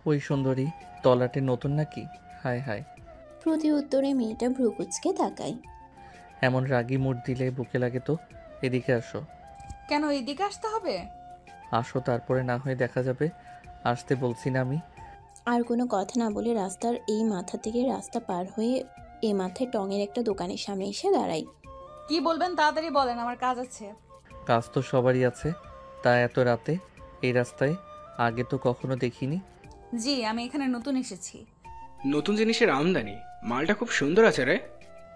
ওই সুন্দরী তলাটে নতুন নাকি? হায় হায়। প্রতি উত্তরে মেয়েটা ভ্রুকুচকে তাকায়। এমন রাগী মুড দিলে বুকে লাগে তো। এদিকে আসো। কেন এইদিকে আসতে হবে? আসো, তারপরে না হয় দেখা যাবে। আসতে বলছি না আমি? আর কোনো কথা না বলে রাস্তার এই মাথা থেকে রাস্তা পার হয়ে এ মাথায় টঙের একটা দোকানের সামনে এসে দাঁড়ায়। কি বলবেন তাড়াতাড়ি বলেন, আমার কাজ আছে। কাজ তো সবারই আছে, তা এত রাতে এই রাস্তায় আগে তো কখনো দেখিনি। জি, আমি এখানে নতুন এসেছি। নতুন জিনিসের আমদানি, মালটা খুব সুন্দর আছে রে।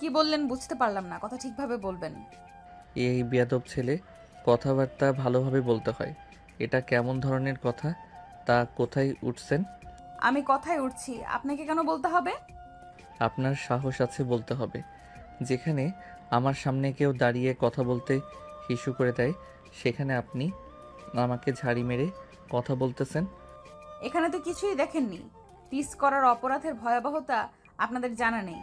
কি বললেন বুঝতে পারলাম না, কথা ঠিকভাবে বলবেন। এই বেয়াদব ছেলে, কথাবার্তা ভালোভাবে বলতে হয়। এটা কেমন ধরনের কথা? তা কোথায় উঠছেন? আমি কথায় উঠছি, আপনাকে কেন বলতে হবে? আপনার সাহস আছে বলতে হবে। যেখানে আমার সামনে কেউ দাঁড়িয়ে কথা বলতে হিসু করে দেয়, সেখানে আপনি আমাকে ঝাড়ি মেরে কথা বলতেছেন। এখানে তো কিছুই দেখেননি। টিস করার অপরাধের ভয়াবহতা আপনাদের জানা নেই।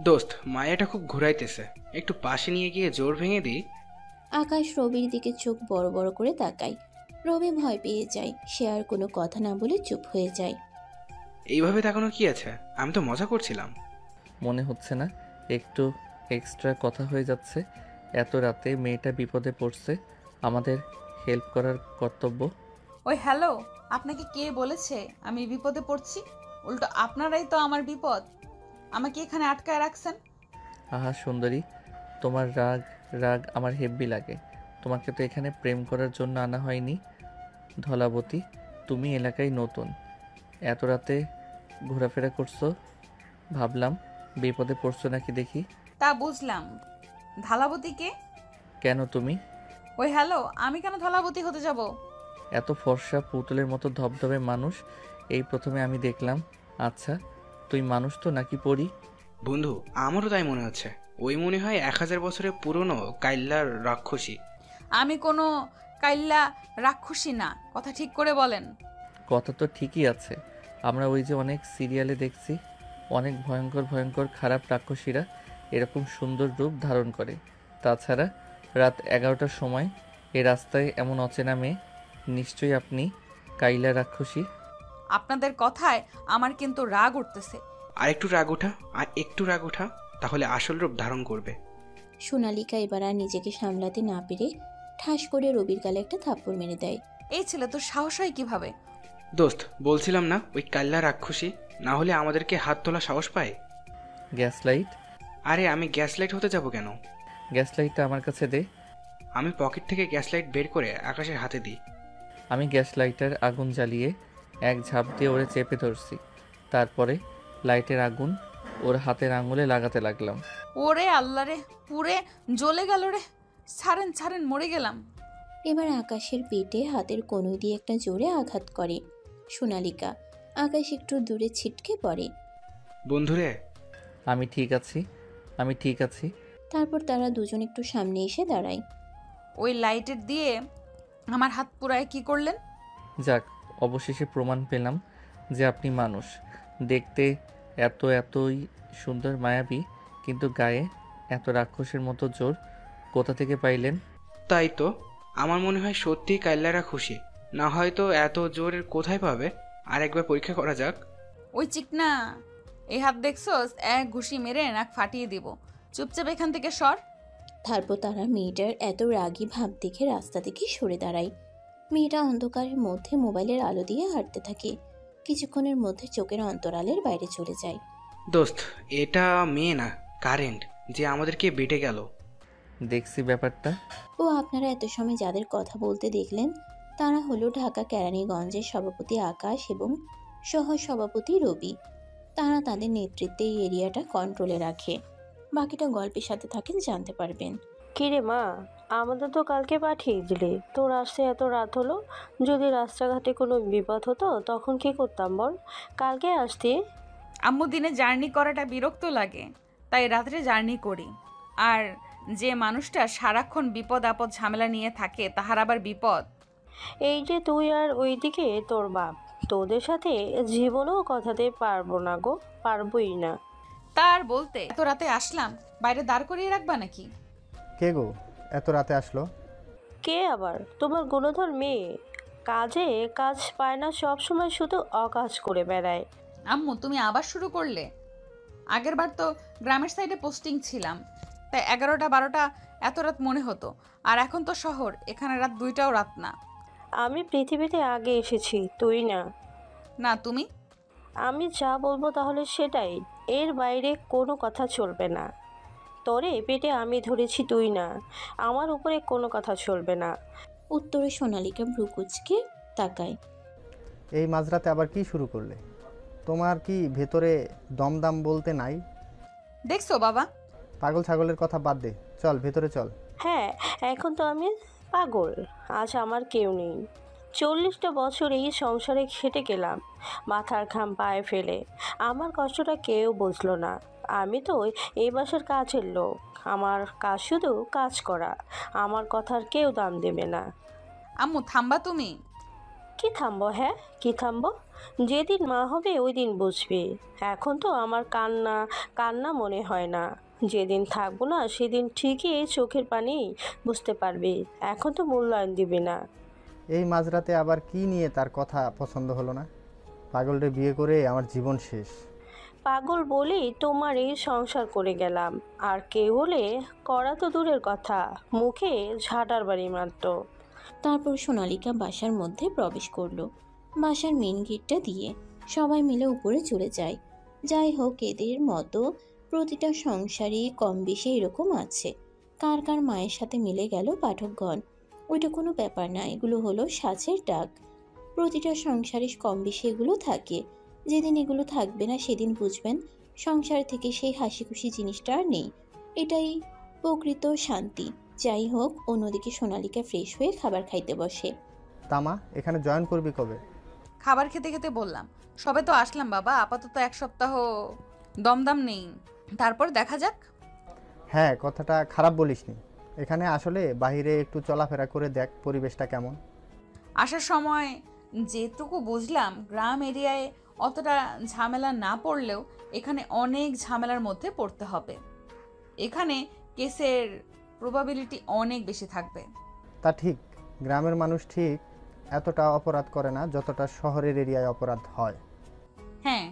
দোস্ত, মায়াটা খুব ঘুরাইতেছে, একটু পাশে নিয়ে গিয়ে জোর ভেঙে দিই। আকাশ রবির দিকে চোখ বড় বড় করে তাকায়। রবি ভয় পেয়ে যায়, সে আর কোনো কথা না বলে চুপ হয়ে যায়। এইভাবে তাকানো কি আছে, আমি তো মজা করছিলাম। মনে হচ্ছে না একটু এক্সট্রা কথা হয়ে যাচ্ছে? এত রাতে মেয়েটা বিপদে পড়ছে, আমাদের হেল্প করার কর্তব্য। ওই হ্যালো, আপনাকে কে বলেছে আমি বিপদে পড়ছি? উল্টো আপনারাই তো আমার বিপদ। আমাকে এখানে আটকায় রাখছেন। আহা সুন্দরী, তোমার রাগ রাগ আমার হেব্বি লাগে। তোমাকে তো এখানে প্রেম করার জন্য আনা হয়নি। ধলাবতী, তুমি এলাকায় নতুন, এত রাতে ঘোরাফেরা করছো, ভাবলাম বিপদে পড়ছো নাকি দেখি। তা বুঝলাম। ধালাবতীকে? কেন তুমি? ওই হ্যালো, আমি কেন ধলাবতী হতে যাব? এত ফর্সা পুতুলের মতো ধবধবে মানুষ এই প্রথমে আমি দেখলাম। আচ্ছা, তুই মানুষ তো নাকি পরি? বন্ধু, আমারও তাই মনে হচ্ছে। ওই মনে হয় 1000 বছরের পুরনো কাইল্লার রাক্ষসী। আমি কোনো কাইল্লা রাক্ষসী না, কথা ঠিক করে বলেন। কথা তো ঠিকই আছে, আমরা ওই যে অনেক সিরিয়ালে দেখছি, অনেক ভয়ঙ্কর ভয়ঙ্কর খারাপ রাক্ষসীরা এরকম সুন্দর রূপ ধারণ করে। তাছাড়া রাত 11টার সময় এই রাস্তায় এমন অচেনা মেয়ে, নিশ্চয়ই আপনি কাইলা রাক্ষসী। আপনাদের কথায় আমার কিন্তু রাগ উঠতেছে। আর একটু রাগ ওঠা, আর একটু রাগ ওঠা, তাহলে আসল রূপ ধারণ করবে। সোনালিকা এবার আর নিজেকে সামলাতে না পেরে ঠাস করে রবির গালে একটা থাপ্পড় মেরে দেয়। এই ছেলে তো সাহস হয় কিভাবে? দোস্ত, বলছিলাম না ওই কাল্লা রাক্ষসী, না হলে আমাদেরকে হাত তোলা সাহস পায়। Gas light? আরে আমি গ্যাস লাইট হতে যাব কেন? গ্যাস লাইটটা আমার কাছে দে। আমি পকেট থেকে গ্যাস লাইট বের করে আকাশের হাতে দিই। আমি গ্যাস লাইটার আগুন জ্বালিয়ে এক ঝাঁপ দিয়ে ওরে চেপে ধরছি, তারপরে লাইটের আগুন ওর হাতের আঙুলে লাগাতে লাগলাম। ওরে আল্লাহ রে, পুরে জ্বলে গেল রে। ছাড়েন ছাড়েন, মরে গেলাম। এবার আকাশের পেটে হাতের কনুই দিয়ে একটা জোরে আঘাত করে সোনালিকা। আকাশ একটু দূরে ছিটকে পড়ে। বন্ধুরে, আমি ঠিক আছি, আমি ঠিক আছি। তারপর তারা দুজন একটু সামনে এসে দাঁড়ায়। ওই লাইটের দিয়ে আমার হাত পুরায় কি করলেন? যাক, অবশেষে প্রমাণ পেলাম যে আপনি মানুষ। দেখতে এতই সুন্দর মায়াবী, কিন্তু গায়ে এত রাক্ষসের মতো জোর কোথা থেকে পাইলেন? তাই তো আমার মনে হয় সত্যিই কাল্লারা খুশি, না হয়তো এত জোরের কোথায় পাবে। আর একবার পরীক্ষা করা যাক। ওই চিকনা, এই হাত দেখছস? এক ঘুষি মেরে নাক ফাটিয়ে দিব। চুপচাপ এখান থেকে সর। তারপর তারা মেয়েটার এত রাগী ভাব দেখে রাস্তা থেকে সরে দাঁড়ায়। মেয়েটা অন্ধকারের মধ্যে মোবাইলের আলো দিয়ে হাঁটতে থাকে। কিছুক্ষণের মধ্যে চোখের অন্তরালের বাইরে চলে যায়। দোস্ত, এটা মেয়ে না, কারেন্ট, যে আমাদেরকে বেটে গেল। দেখছি ব্যাপারটা। ও আপনারা এত সময় যাদের কথা বলতে দেখলেন তারা হলো ঢাকা কেরানীগঞ্জের সভাপতি আকাশ এবং সহ সভাপতি রবি। তারা তাদের নেতৃত্বে এই এরিয়াটা কন্ট্রোলে রাখে। বাকিটা গল্পের সাথে থাকেন, জানতে পারবেন। কিরে মা, আমাদের তো কালকে পাঠিয়ে দিলি, তোর আসতে এত রাত হলো। যদি রাস্তাঘাটে কোনো বিপদ হতো তখন কি করতাম বল? কালকে আসতি। আম্মু, দিনে জার্নি করাটা বিরক্ত লাগে, তাই রাত্রে জার্নি করি। আর যে মানুষটা সারাক্ষণ বিপদ আপদ ঝামেলা নিয়ে থাকে, তাহার আবার বিপদ। এই যে তুই আর ওইদিকে তোর বাপ, তোদের সাথে জীবনেও কথাতে পারবো না গো, পারবোই না। তার বলতে, এত রাতে আসলাম, বাইরে দাঁড় করিয়ে রাখবা নাকি? কে গো এত রাতে আসলো? কে আবার? তোমার গুণধর মেয়ে। কাজে কাজ পায় না, সব সময় শুধু অকাজ করে বেড়ায়। আম্মু তুমি আবার শুরু করলে? আগেরবার তো গ্রামের সাইডে পোস্টিং ছিলাম, তাই 11টা 12টা এত রাত মনে হতো। আর এখন তো শহর, এখানে রাত 2টাও রাত না। আমি পৃথিবীতে আগে এসেছি, তুই না। না তুমি। আমি যা বলবো তাহলে সেটাই, এর বাইরে কোনো কথা চলবে না। তোরে পেটে আমি ধরেছি, তুই না। আমার উপরে কোনো কথা চলবে না। উত্তরে সোনালিকা ভ্রু কুঁচকে তাকায়। এই মাঝরাতে আবার কি শুরু করলে? তোমার কি ভেতরে দমদাম বলতে নাই? দেখছো বাবা? পাগল ছাগলের কথা বাদ দে, চল ভেতরে চল। হ্যাঁ, এখন তো আমি পাগল। আজ আমার কেউ নেই। 40টা বছর এই সংসারে খেটে গেলাম, মাথার ঘাম পায়ে ফেলে। আমার কষ্টটা কেউ বুঝলো না। আমি তো এই বাসার কাজের লোক। আমার কাজ শুধু কাজ করা। আমার কথার কেউ দাম দেবে না। আম্মু থামবা তুমি? কি থামবো? হ্যাঁ, কি থামবো? যেদিন মা হবে ওই দিন বুঝবি। এখন তো আমার কান্না কান্না মনে হয় না। যেদিন থাকবো না সেদিন ঠিকই চোখের পানি বুঝতে পারবি। এখন তো মূল্যায়ন দিবি না। এই মাঝরাতে আবার কি নিয়ে তার কথা পছন্দ হলো না? পাগলরে বিয়ে করে আমার জীবন শেষ। পাগল বলেই তোমার এই সংসার করে গেলাম। আর কেউ হলে করা তো দূরের কথা, মুখে ঝাঁটার বাড়ি মারতো। তারপর সোনালিকা বাসার মধ্যে প্রবেশ করলো, বাসার মেন গেটটা দিয়ে। সবাই মিলে উপরে চলে যায়। যাই হোক, এদের মতো প্রতিটা সংসারই কম বেশি এরকম আছে। কার কার মায়ের সাথে মিলে গেল পাঠকগণ, ওইটা কোনো ব্যাপার না, এগুলো হলো সাজের ডাক। প্রতিটা সংসারে কম বেশি এগুলো থাকে। যেদিন এগুলো থাকবে না সেদিন বুঝবেন সংসার থেকে সেই হাসি খুশি জিনিসটা আর নেই। এটাই প্রকৃত শান্তি। যাই হোক, অন্যদিকে সোনালিকা ফ্রেশ হয়ে খাবার খাইতে বসে। তামা, এখানে জয়েন করবি কবে? খাবার খেতে খেতে বললাম। সবে তো আসলাম বাবা, আপাতত 1 সপ্তাহ দমদম নেই, তারপর দেখা যাক। হ্যাঁ, কথাটা খারাপ বলিসনি। এখানে আসলে বাইরে একটু চলাফেরা করে দেখ পরিবেশটা কেমন। আসার সময় যেটুকু বুঝলাম, গ্রাম এরিয়ায় অতটা ঝামেলা না পড়লেও এখানে অনেক ঝামেলার মধ্যে পড়তে হবে। এখানে কেসের প্রবাবিলিটি অনেক বেশি থাকবে। তা ঠিক, গ্রামের মানুষ ঠিক এতটা অপরাধ করে না যতটা শহরের এরিয়ায় অপরাধ হয়। হ্যাঁ।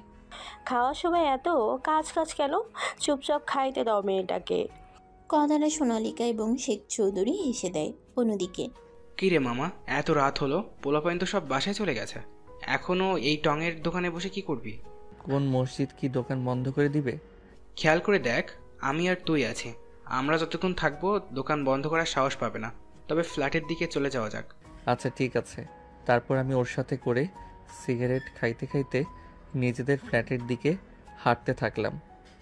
খাওয়ার সময় এত কাজ কাজ কেন? চুপচাপ খাইতে দাও মেয়েটাকে। কথাটা সোনালিকা এবং শেখ চৌধুরী হেসে দেয়। অন্যদিকে কি রে মামা, এত রাত হলো, পোলাপাইন তো সব বাসায় চলে গেছে। এখনো এই টঙের দোকানে বসে কি করবি? কোন মসজিদ কি দোকান বন্ধ করে দিবে? খেয়াল করে দেখ, আমি আর তুই আছি। আমরা যতক্ষণ থাকবো দোকান বন্ধ করার সাহস পাবে না। তবে ফ্ল্যাটের দিকে চলে যাওয়া যাক। আচ্ছা ঠিক আছে। তারপর আমি ওর সাথে করে সিগারেট খাইতে খাইতে নিজেদের ফ্ল্যাটের দিকে হাঁটতে থাকলাম।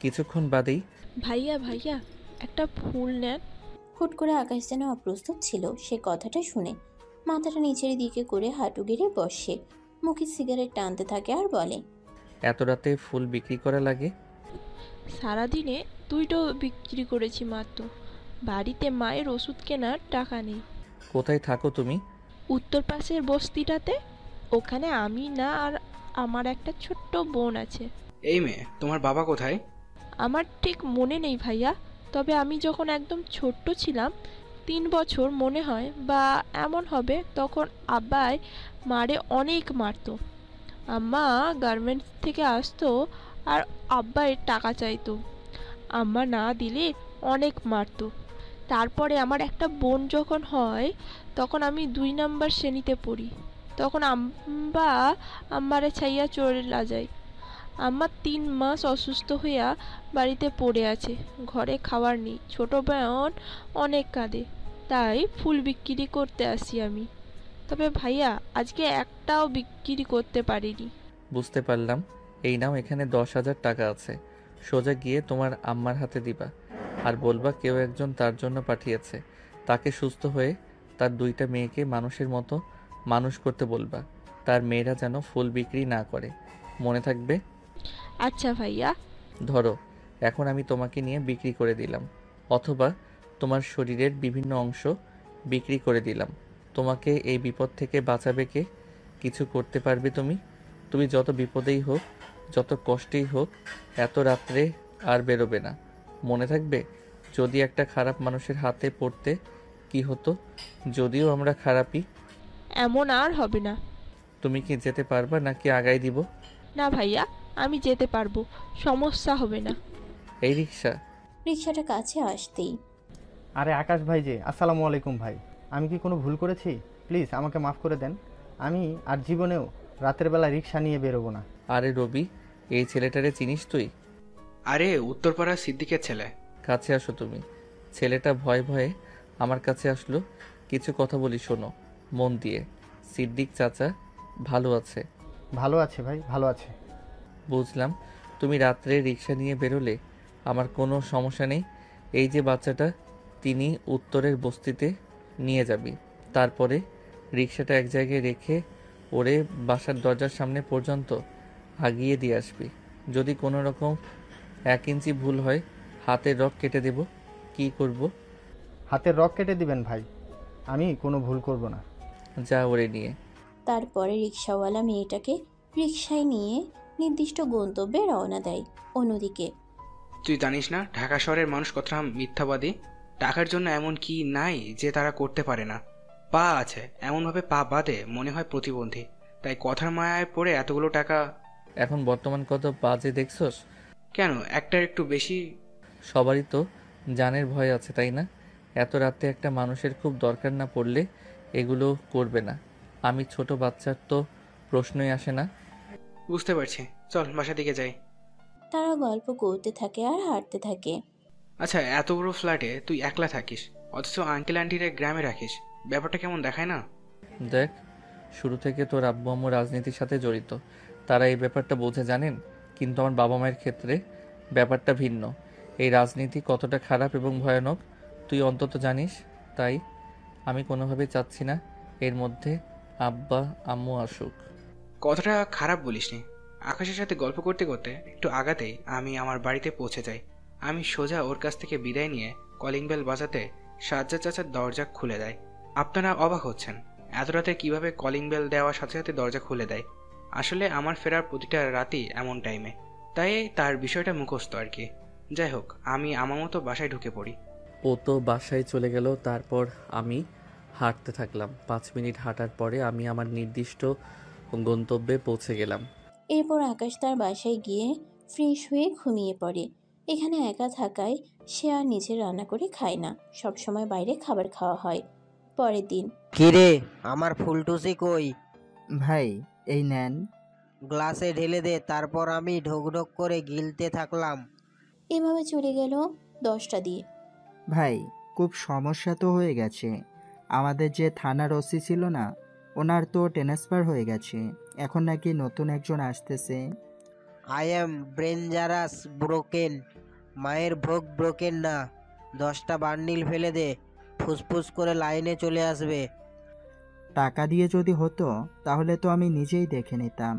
কিছুক্ষণ বাদেই ভাইয়া ভাইয়া একটা ফুল নেন। হুট করে আকাশ যেন অপ্রস্তুত ছিল। সে কথাটা শুনে মাথাটা নিচের দিকে করে হাঁটু গেড়ে বসে, মুখে সিগারেট টানতে থাকে আর বলে, এত রাতে ফুল বিক্রি করা লাগে? সারাদিনে 2টো বিক্রি করেছি মাত্র। বাড়িতে মায়ের ওষুধ কেনার টাকা নেই। কোথায় থাকো তুমি? উত্তর পাশের বস্তিটাতে। ওখানে আমি না আর আমার একটা ছোট্ট বোন আছে। এই মেয়ে, তোমার বাবা কোথায়? আমার ঠিক মনে নেই ভাইয়া, তবে আমি যখন একদম ছোট্ট ছিলাম, 3 বছর মনে হয় বা এমন হবে, তখন আব্বাই মারে অনেক মারতো। আম্মা গার্মেন্টস থেকে আসতো আর আব্বাই টাকা চাইতো। আম্মা না দিলে অনেক মারতো। তারপরে আমার একটা বোন যখন হয়, তখন আমি 2 নম্বর শ্রেণীতে পড়ি। তখন আম্মা আমারে ছাইয়া চলে যায়। আম্মা 3 মাস অসুস্থ হইয়া বাড়িতে পড়ে আছে, ঘরে খাবার নেই। ছোট বোন অনেক কাঁদে, তাই ফুল বিক্রি করতে আসি আমি। তবে ভাইয়া আজকে একটাও বিক্রি করতে পারিনি। বুঝতে পারলাম। এই নাও, এখানে 10,000 টাকা আছে। সোজা গিয়ে তোমার আম্মার হাতে দিবা আর বলবা কেউ একজন তার জন্য পাঠিয়েছে। তাকে সুস্থ হয়ে তার 2টা মেয়েকে মানুষের মতো মানুষ করতে বলবা। তার মেয়েরা যেন ফুল বিক্রি না করে, মনে থাকবে? আচ্ছা ভাইয়া। ধরো, এখন আমি তোমাকে নিয়ে বিক্রি করে দিলাম, অথবা তোমার শরীরের বিভিন্ন অংশ বিক্রি করে দিলাম। তোমাকে এই বিপদ থেকে বাঁচাবে কে? কিছু করতে পারবে তুমি? তুমি যত বিপদেই হোক, যত কষ্টেই হোক, এত রাত্রে আর বেরোবে না, মনে থাকবে? যদি একটা খারাপ মানুষের হাতে পড়তে কি হতো? যদিও আমরা খারাপই। এমন আর হবে না। তুমি কি যেতে পারবা নাকি আগাই দিব? না ভাইয়া, আমি যেতে পারবো, সমস্যা হবে না। এই রিক্সা। রিক্সাটা কাছে আসতেই আরে আকাশ ভাই যে, আসসালামু আলাইকুম ভাই। আমি কি কোনো ভুল করেছি? প্লিজ আমাকে মাফ করে দেন। আমি আর জীবনেও রাতের বেলা রিক্সা নিয়ে বেরোবো না। আরে রবি, এই ছেলেটারে চিনিস তুই? আরে উত্তরপাড়ার সিদ্দিকের ছেলে। কাছে আসো তুমি। ছেলেটা ভয়ে ভয়ে আমার কাছে আসলো। কিছু কথা বলি, শোনো মন দিয়ে। সিদ্দিক চাচা ভালো আছে? ভালো আছে ভাই, ভালো আছে। বুঝলাম। তুমি রাত্রে রিক্সা নিয়ে বেরোলে আমার কোনো সমস্যা নেই। এই যে বাচ্চাটা, তিনি উত্তরের বস্তিতে নিয়ে যাবি। তারপরে রিক্সাটা এক জায়গায় রেখে ওরে বাসার দরজার সামনে পর্যন্ত আগিয়ে দিয়ে আসবি। যদি কোনো রকম 1 ইঞ্চি ভুল হয়, হাতের রগ কেটে দেব। কি করব? হাতের রগ কেটে দিবেন ভাই? আমি কোনো ভুল করব না। যা ওরে নিয়ে। তারপরে রিক্সাওয়ালা মেয়েটাকে রিক্সায় নিয়ে নির্দিষ্ট গন্তব্যে রওনা দেয়। অন্যদিকে তুই জানিস না ঢাকা শহরের মানুষ কতটা মিথ্যাবাদী? টাকার জন্য এমন কি নাই যে তারা করতে পারে না। পা আছে, এমনভাবে পা বাঁধে মনে হয় প্রতিবন্ধী। তাই কথার মায়ায় পড়ে এতগুলো টাকা। এখন বর্তমান কত বাজে দেখছস? কেন, একটার একটু বেশি। সবারই তো জানের ভয় আছে, তাই না? এত রাতে একটা মানুষের খুব দরকার না পড়লে এগুলো করবে না। আমি ছোট বাচ্চার তো প্রশ্নই আসে না। বুঝতে পারছি, চল বাসা দিকে যাই। তারা গল্প করতে থাকে আর হাঁটতে থাকে। আচ্ছা, এত বড় ফ্ল্যাটে তুই একলা থাকিস, অথচ আঙ্কেল আন্টিরে গ্রামে রাখিস। ব্যাপারটা কেমন দেখায় না? দেখ, শুরু থেকে তোর আব্বু আম্মু রাজনীতির সাথে জড়িত, তারা এই ব্যাপারটা বোঝে, জানেন। কিন্তু আমার বাবা মায়ের ক্ষেত্রে ব্যাপারটা ভিন্ন। এই রাজনীতি কতটা খারাপ এবং ভয়ানক তুই অন্তত জানিস। তাই আমি কোনোভাবেই চাচ্ছি না এর মধ্যে আব্বা আম্মু আসুক। কথাটা খারাপ বলিসনি। আকাশের সাথে গল্প করতে করতে একটু আগাতেই আমি আমার বাড়িতে পৌঁছে যাই। আমি সোজা ওর কাছ থেকে বিদায় নিয়ে কলিং বেল বাজাতে সাজ্জাদ চাচার দরজা খুলে দেয়। আপনারা অবাক হচ্ছেন এত রাতে কিভাবে কলিং বেল দেওয়ার সাথে সাথে দরজা খুলে দেয়। আসলে আমার ফেরার প্রতিটা রাতই এমন টাইমে, তাই তার বিষয়টা মুখস্থ আর কি। যাই হোক, আমি আমার মতো বাসায় ঢুকে পড়ি। ও তো বাসায় চলে গেল, তারপর আমি হাঁটতে থাকলাম। 5 মিনিট হাঁটার পরে আমি আমার নির্দিষ্ট গন্তব্যে পৌঁছে গেলাম। এরপর আকাশ তার বাসায় গিয়ে ফ্রেশ হয়ে ঘুমিয়ে পড়ে। এখানে একা থাকায় সে আর নিজে রান্না করে খায় না, সবসময় বাইরে খাবার খাওয়া হয়। পরের দিন কিরে, আমার ফুলটুসি কই? ভাই এই নেন। গ্লাসে ঢেলে দে, তারপর আমি ঢোক ঢোক করে গিলতে থাকলাম। এভাবে চলে গেল 10টা দিয়ে। ভাই খুব সমস্যা তো হয়ে গেছে। আমাদের যে থানার ওসি ছিল না, ওনার তো ট্রান্সফার হয়ে গেছে। এখন নাকি নতুন একজন আসতেছে। আই এম ডেঞ্জারাস ব্রোকেন, মায়ের ভোগ ব্রোকেন না। 10টা বান্ডিল ফেলে দে, ফুসফুস করে লাইনে চলে আসবে। টাকা দিয়ে যদি হতো তাহলে তো আমি নিজেই দেখে নিতাম।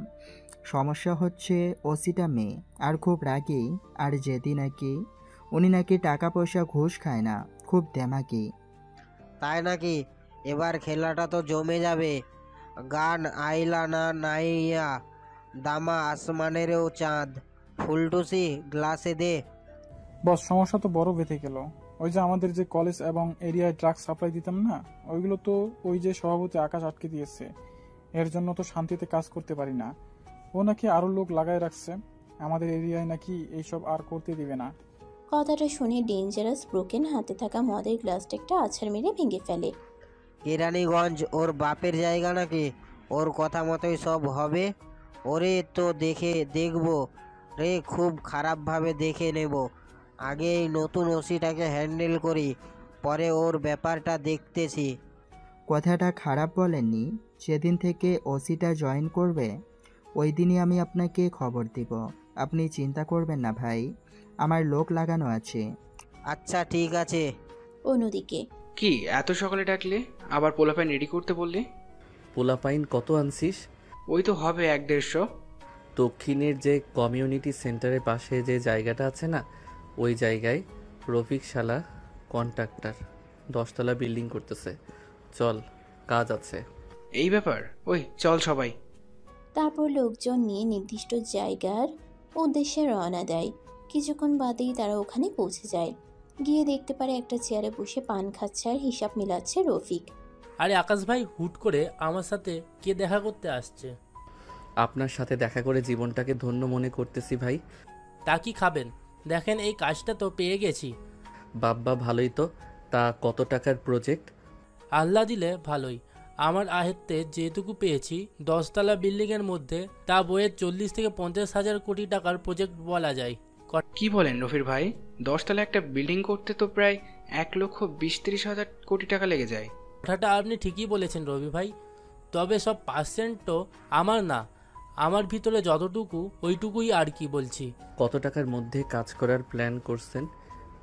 সমস্যা হচ্ছে ওসিটা মেয়ে আর খুব রাগী, আর যেদিন নাকি উনি নাকি টাকা পয়সা ঘুষ খায় না, খুব দেমাকি। তাই নাকি? এবার খেলাটা তো জমে যাবে। গান আইলা না নাইয়া, দামা আসমানেরও চাঁদ। ফুলটুসি গ্লাসে দে। বস, সমস্যা তো বড় বেঁধে গেল। ওই যে আমাদের যে কলেজ এবং এরিয়ায় ড্রাগ সাপ্লাই দিতাম না, ওইগুলো তো ওই যে সভাপতি আকাশ আটকে দিয়েছে। এর জন্য তো শান্তিতে কাজ করতে পারি না। ও নাকি আরো লোক লাগায় রাখছে। আমাদের এরিয়ায় নাকি এইসব আর করতে দিবে না। কথাটা শুনে ডেঞ্জারাস ব্রোকেন হাতে থাকা মদের গ্লাসটা একটা আছাড় মেরে ভেঙে ফেলে। কেরানীগঞ্জ ওর বাপের জায়গা নাকি? ওর কথা মতোই সব হবে। ওরে তো দেখবো রে, খুব খারাপভাবে দেখে নেব। আগে এই নতুন ওসিটাকে হ্যান্ডেল করি, পরে ওর ব্যাপারটা দেখতেছি। কথাটা খারাপ বলেননি। যেদিন থেকে ওসিটা জয়েন করবে ওই দিনই আমি আপনাকে খবর দিব। আপনি চিন্তা করবেন না ভাই, আমার লোক লাগানো আছে। আচ্ছা ঠিক আছে। অন্যদিকে কি এত সকালে ডাকলে? আবার পোলাপাইন রেডি করতে বললি? পোলাপাইন কত আনছিস? ওই তো হবে 1-150। দক্ষিণের যে কমিউনিটি সেন্টারের পাশে যে জায়গাটা আছে না, ওই জায়গায় রফিক শালা কন্ট্রাক্টর 10 তলা বিল্ডিং করতেছে। চল, কাজ আছে। এই ব্যাপার, ওই চল সবাই। তারপর লোকজন নিয়ে নির্দিষ্ট জায়গার উদ্দেশ্যে রওনা দেয়। কিছুক্ষণ বাদেই তারা ওখানে পৌঁছে যায়। গিয়ে দেখতে পারে একটা চেয়ারে বসে পান খাচ্ছে আর হিসাব মিলাচ্ছে রফিক। আরে আকাশ ভাই, হুট করে আমার সাথে কে দেখা করতে আসছে? আপনার সাথে দেখা করে জীবনটাকে ধন্য মনে করতেছি ভাই। তা কি খাবেন? দেখেন এই কাজটা তো পেয়ে গেছি। বাব্বা ভালোই তো। তা কত টাকার প্রজেক্ট? আল্লাহ দিলে ভালোই। আমার আয়ত্তে যেটুকু পেয়েছি 10 তলা বিল্ডিংয়ের মধ্যে, তা বইয়ের 40 থেকে 50 হাজার কোটি টাকার প্রজেক্ট বলা যায়। কি বলেন রফির ভাই? 10 তলা একটা বিল্ডিং করতে তো প্রায় 1,20,30,000 কোটি টাকা লেগে যায়। কথাটা আপনি ঠিকই বলেছেন রবি ভাই, তবে সব পার্সেন্ট তো আমার না। আমার ভিতরে যতটুকু ওইটুকুই আর কি বলছি। কত টাকার মধ্যে কাজ করার প্ল্যান করছেন?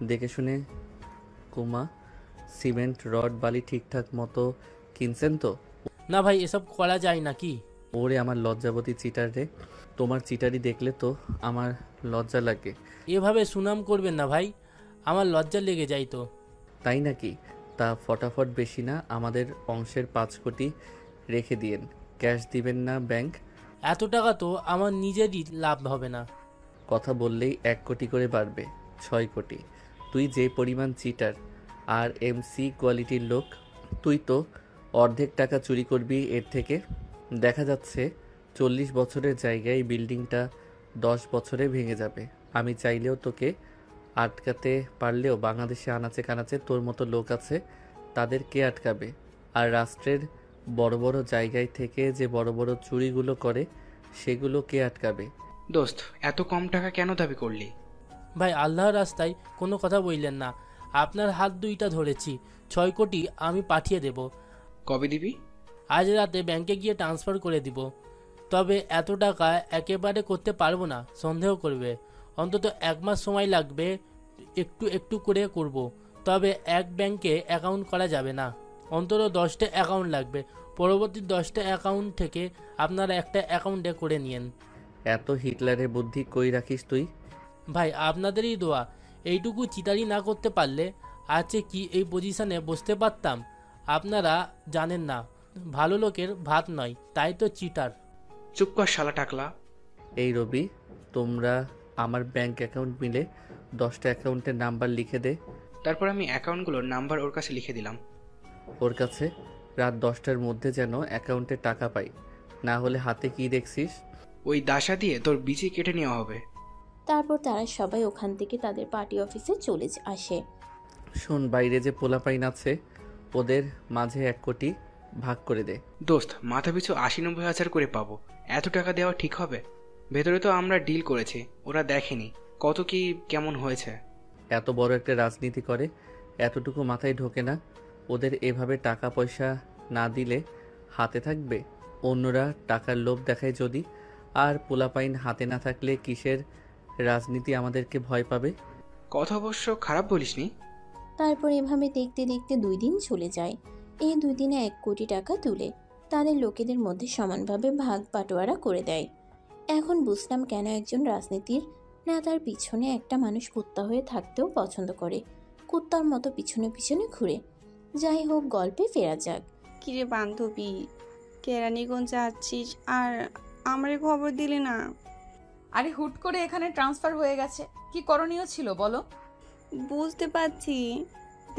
দেখে শুনে কুমা, সিমেন্ট রড বালি ঠিকঠাক মতো কিনছেন তো? না ভাই, এসব করা যায় নাকি? ওরে আমার লজ্জাবতী চিটার রে, তোমার চিটারি দেখলে তো আমার লজ্জা লাগে। এভাবে সুনাম করবেন না ভাই, আমার লজ্জা লেগে যায় তো। তাই নাকি? তা ফটাফট বেশি না, আমাদের অংশের 5 কোটি রেখে দিয়েন। ক্যাশ দিবেন না ব্যাংক? এত টাকা তো আমার নিজেরই লাভ হবে না। কথা বললেই 1 কোটি করে বাড়বে, 6 কোটি। তুই যে পরিমাণ চিটার আর এমসি কোয়ালিটির লোক, তুই তো অর্ধেক টাকা চুরি করবি এর থেকে। দেখা যাচ্ছে 40 বছরের জায়গায় এই বিল্ডিংটা 10 বছরে ভেঙে যাবে। আমি চাইলেও তোকে আটকাতে পারলেও বাংলাদেশে আনাচে কানাচে তোর মতো লোক আছে, তাদের কে আটকাবে? আর রাষ্ট্রের বড় বড় জায়গায় থেকে যে বড় বড় চুরিগুলো করে সেগুলো কে আটকাবে? দোস্ত, এত কম টাকা কেন দাবি করলি? ভাই আল্লাহর রাস্তায় কোনো কথা বললেন না, আপনার হাত দুইটা ধরেছি। 6 কোটি আমি পাঠিয়ে দেব। কবে দিবি? আজ রাতে ব্যাংকে গিয়ে ট্রান্সফার করে দিব। তবে এত টাকা একেবারে করতে পারবো না, সন্দেহ করবে। অন্তত 1 মাস সময় লাগবে, একটু একটু করে করব। তবে এক ব্যাংকে অ্যাকাউন্ট করা যাবে না, অন্তত 10টা অ্যাকাউন্ট লাগবে। পরবর্তী 10টা অ্যাকাউন্ট থেকে আপনারা একটা অ্যাকাউন্টে করে নিয়েন। এত হিটলারের বুদ্ধি কই রাখিস তুই? ভাই আপনাদেরই দোয়া। এইটুকু চিটারি না করতে পারলে আছে কি এই পজিশনে বসতে পারতাম? আপনারা জানেন না, ভালো লোকের ভাত নয়, তাই তো চিটার। চুপ কর শালা টাকলা। এই রবি, তোমরা আমার ব্যাংক অ্যাকাউন্ট মিলে 10টা অ্যাকাউন্টের নাম্বার লিখে দে। তারপর আমি অ্যাকাউন্টগুলোর নাম্বার ওর কাছে লিখে দিলাম। ওর কাছে রাত 10টার মধ্যে যেন অ্যাকাউন্টে টাকা পাই, না হলে হাতে কি দেখছিস? ওই দাসা দিয়ে তোর বিচি কেটে নেওয়া হবে। তারপর তারা সবাই ওখান থেকে তাদের পার্টি অফিসে চলে আসে। শোন, বাইরে যে পোলাপাইন আছে ওদের মাঝে 1 কোটি ভাগ করে দে। দোস্ত, মাথা পিছু 80-90 হাজার করে পাবো, এত টাকা দেওয়া ঠিক হবে? ভেতরে তো আমরা ডিল করেছি, ওরা দেখেনি কত কি কেমন হয়েছে। এত বড় একটা রাজনীতি করে এতটুকু মাথায় ঢোকে না? ওদের এভাবে টাকা পয়সা না দিলে হাতে থাকবে? অন্যরা টাকার লোভ দেখায় যদি, আর পোলাপাইন হাতে না থাকলে কিসের রাজনীতি আমাদেরকে ভয় পাবে? কথা অবশ্য খারাপ বলিসনি। তারপর এভাবে দেখতে দেখতে 2 দিন চলে যায়। এই 2 দিনে 1 কোটি টাকা তুলে তাদের লোকেদের মধ্যে সমানভাবে ভাগ বাটোয়ারা করে দেয়। এখন বুঝলাম কেন একজন রাজনীতির নেতার পিছনে একটা মানুষ কুত্তা হয়ে থাকতেও পছন্দ করে, কুত্তার মতো পিছনে পিছনে ঘুরে। যাই হোক, গল্পে ফেরা যাক। কিরে বান্ধবী, কেরানীগঞ্জ যাচ্ছিস আর আমারে খবর দিলি না? আরে হুট করে এখানে ট্রান্সফার হয়ে গেছে, কি করণীয় ছিল বলো? বুঝতে পারছি,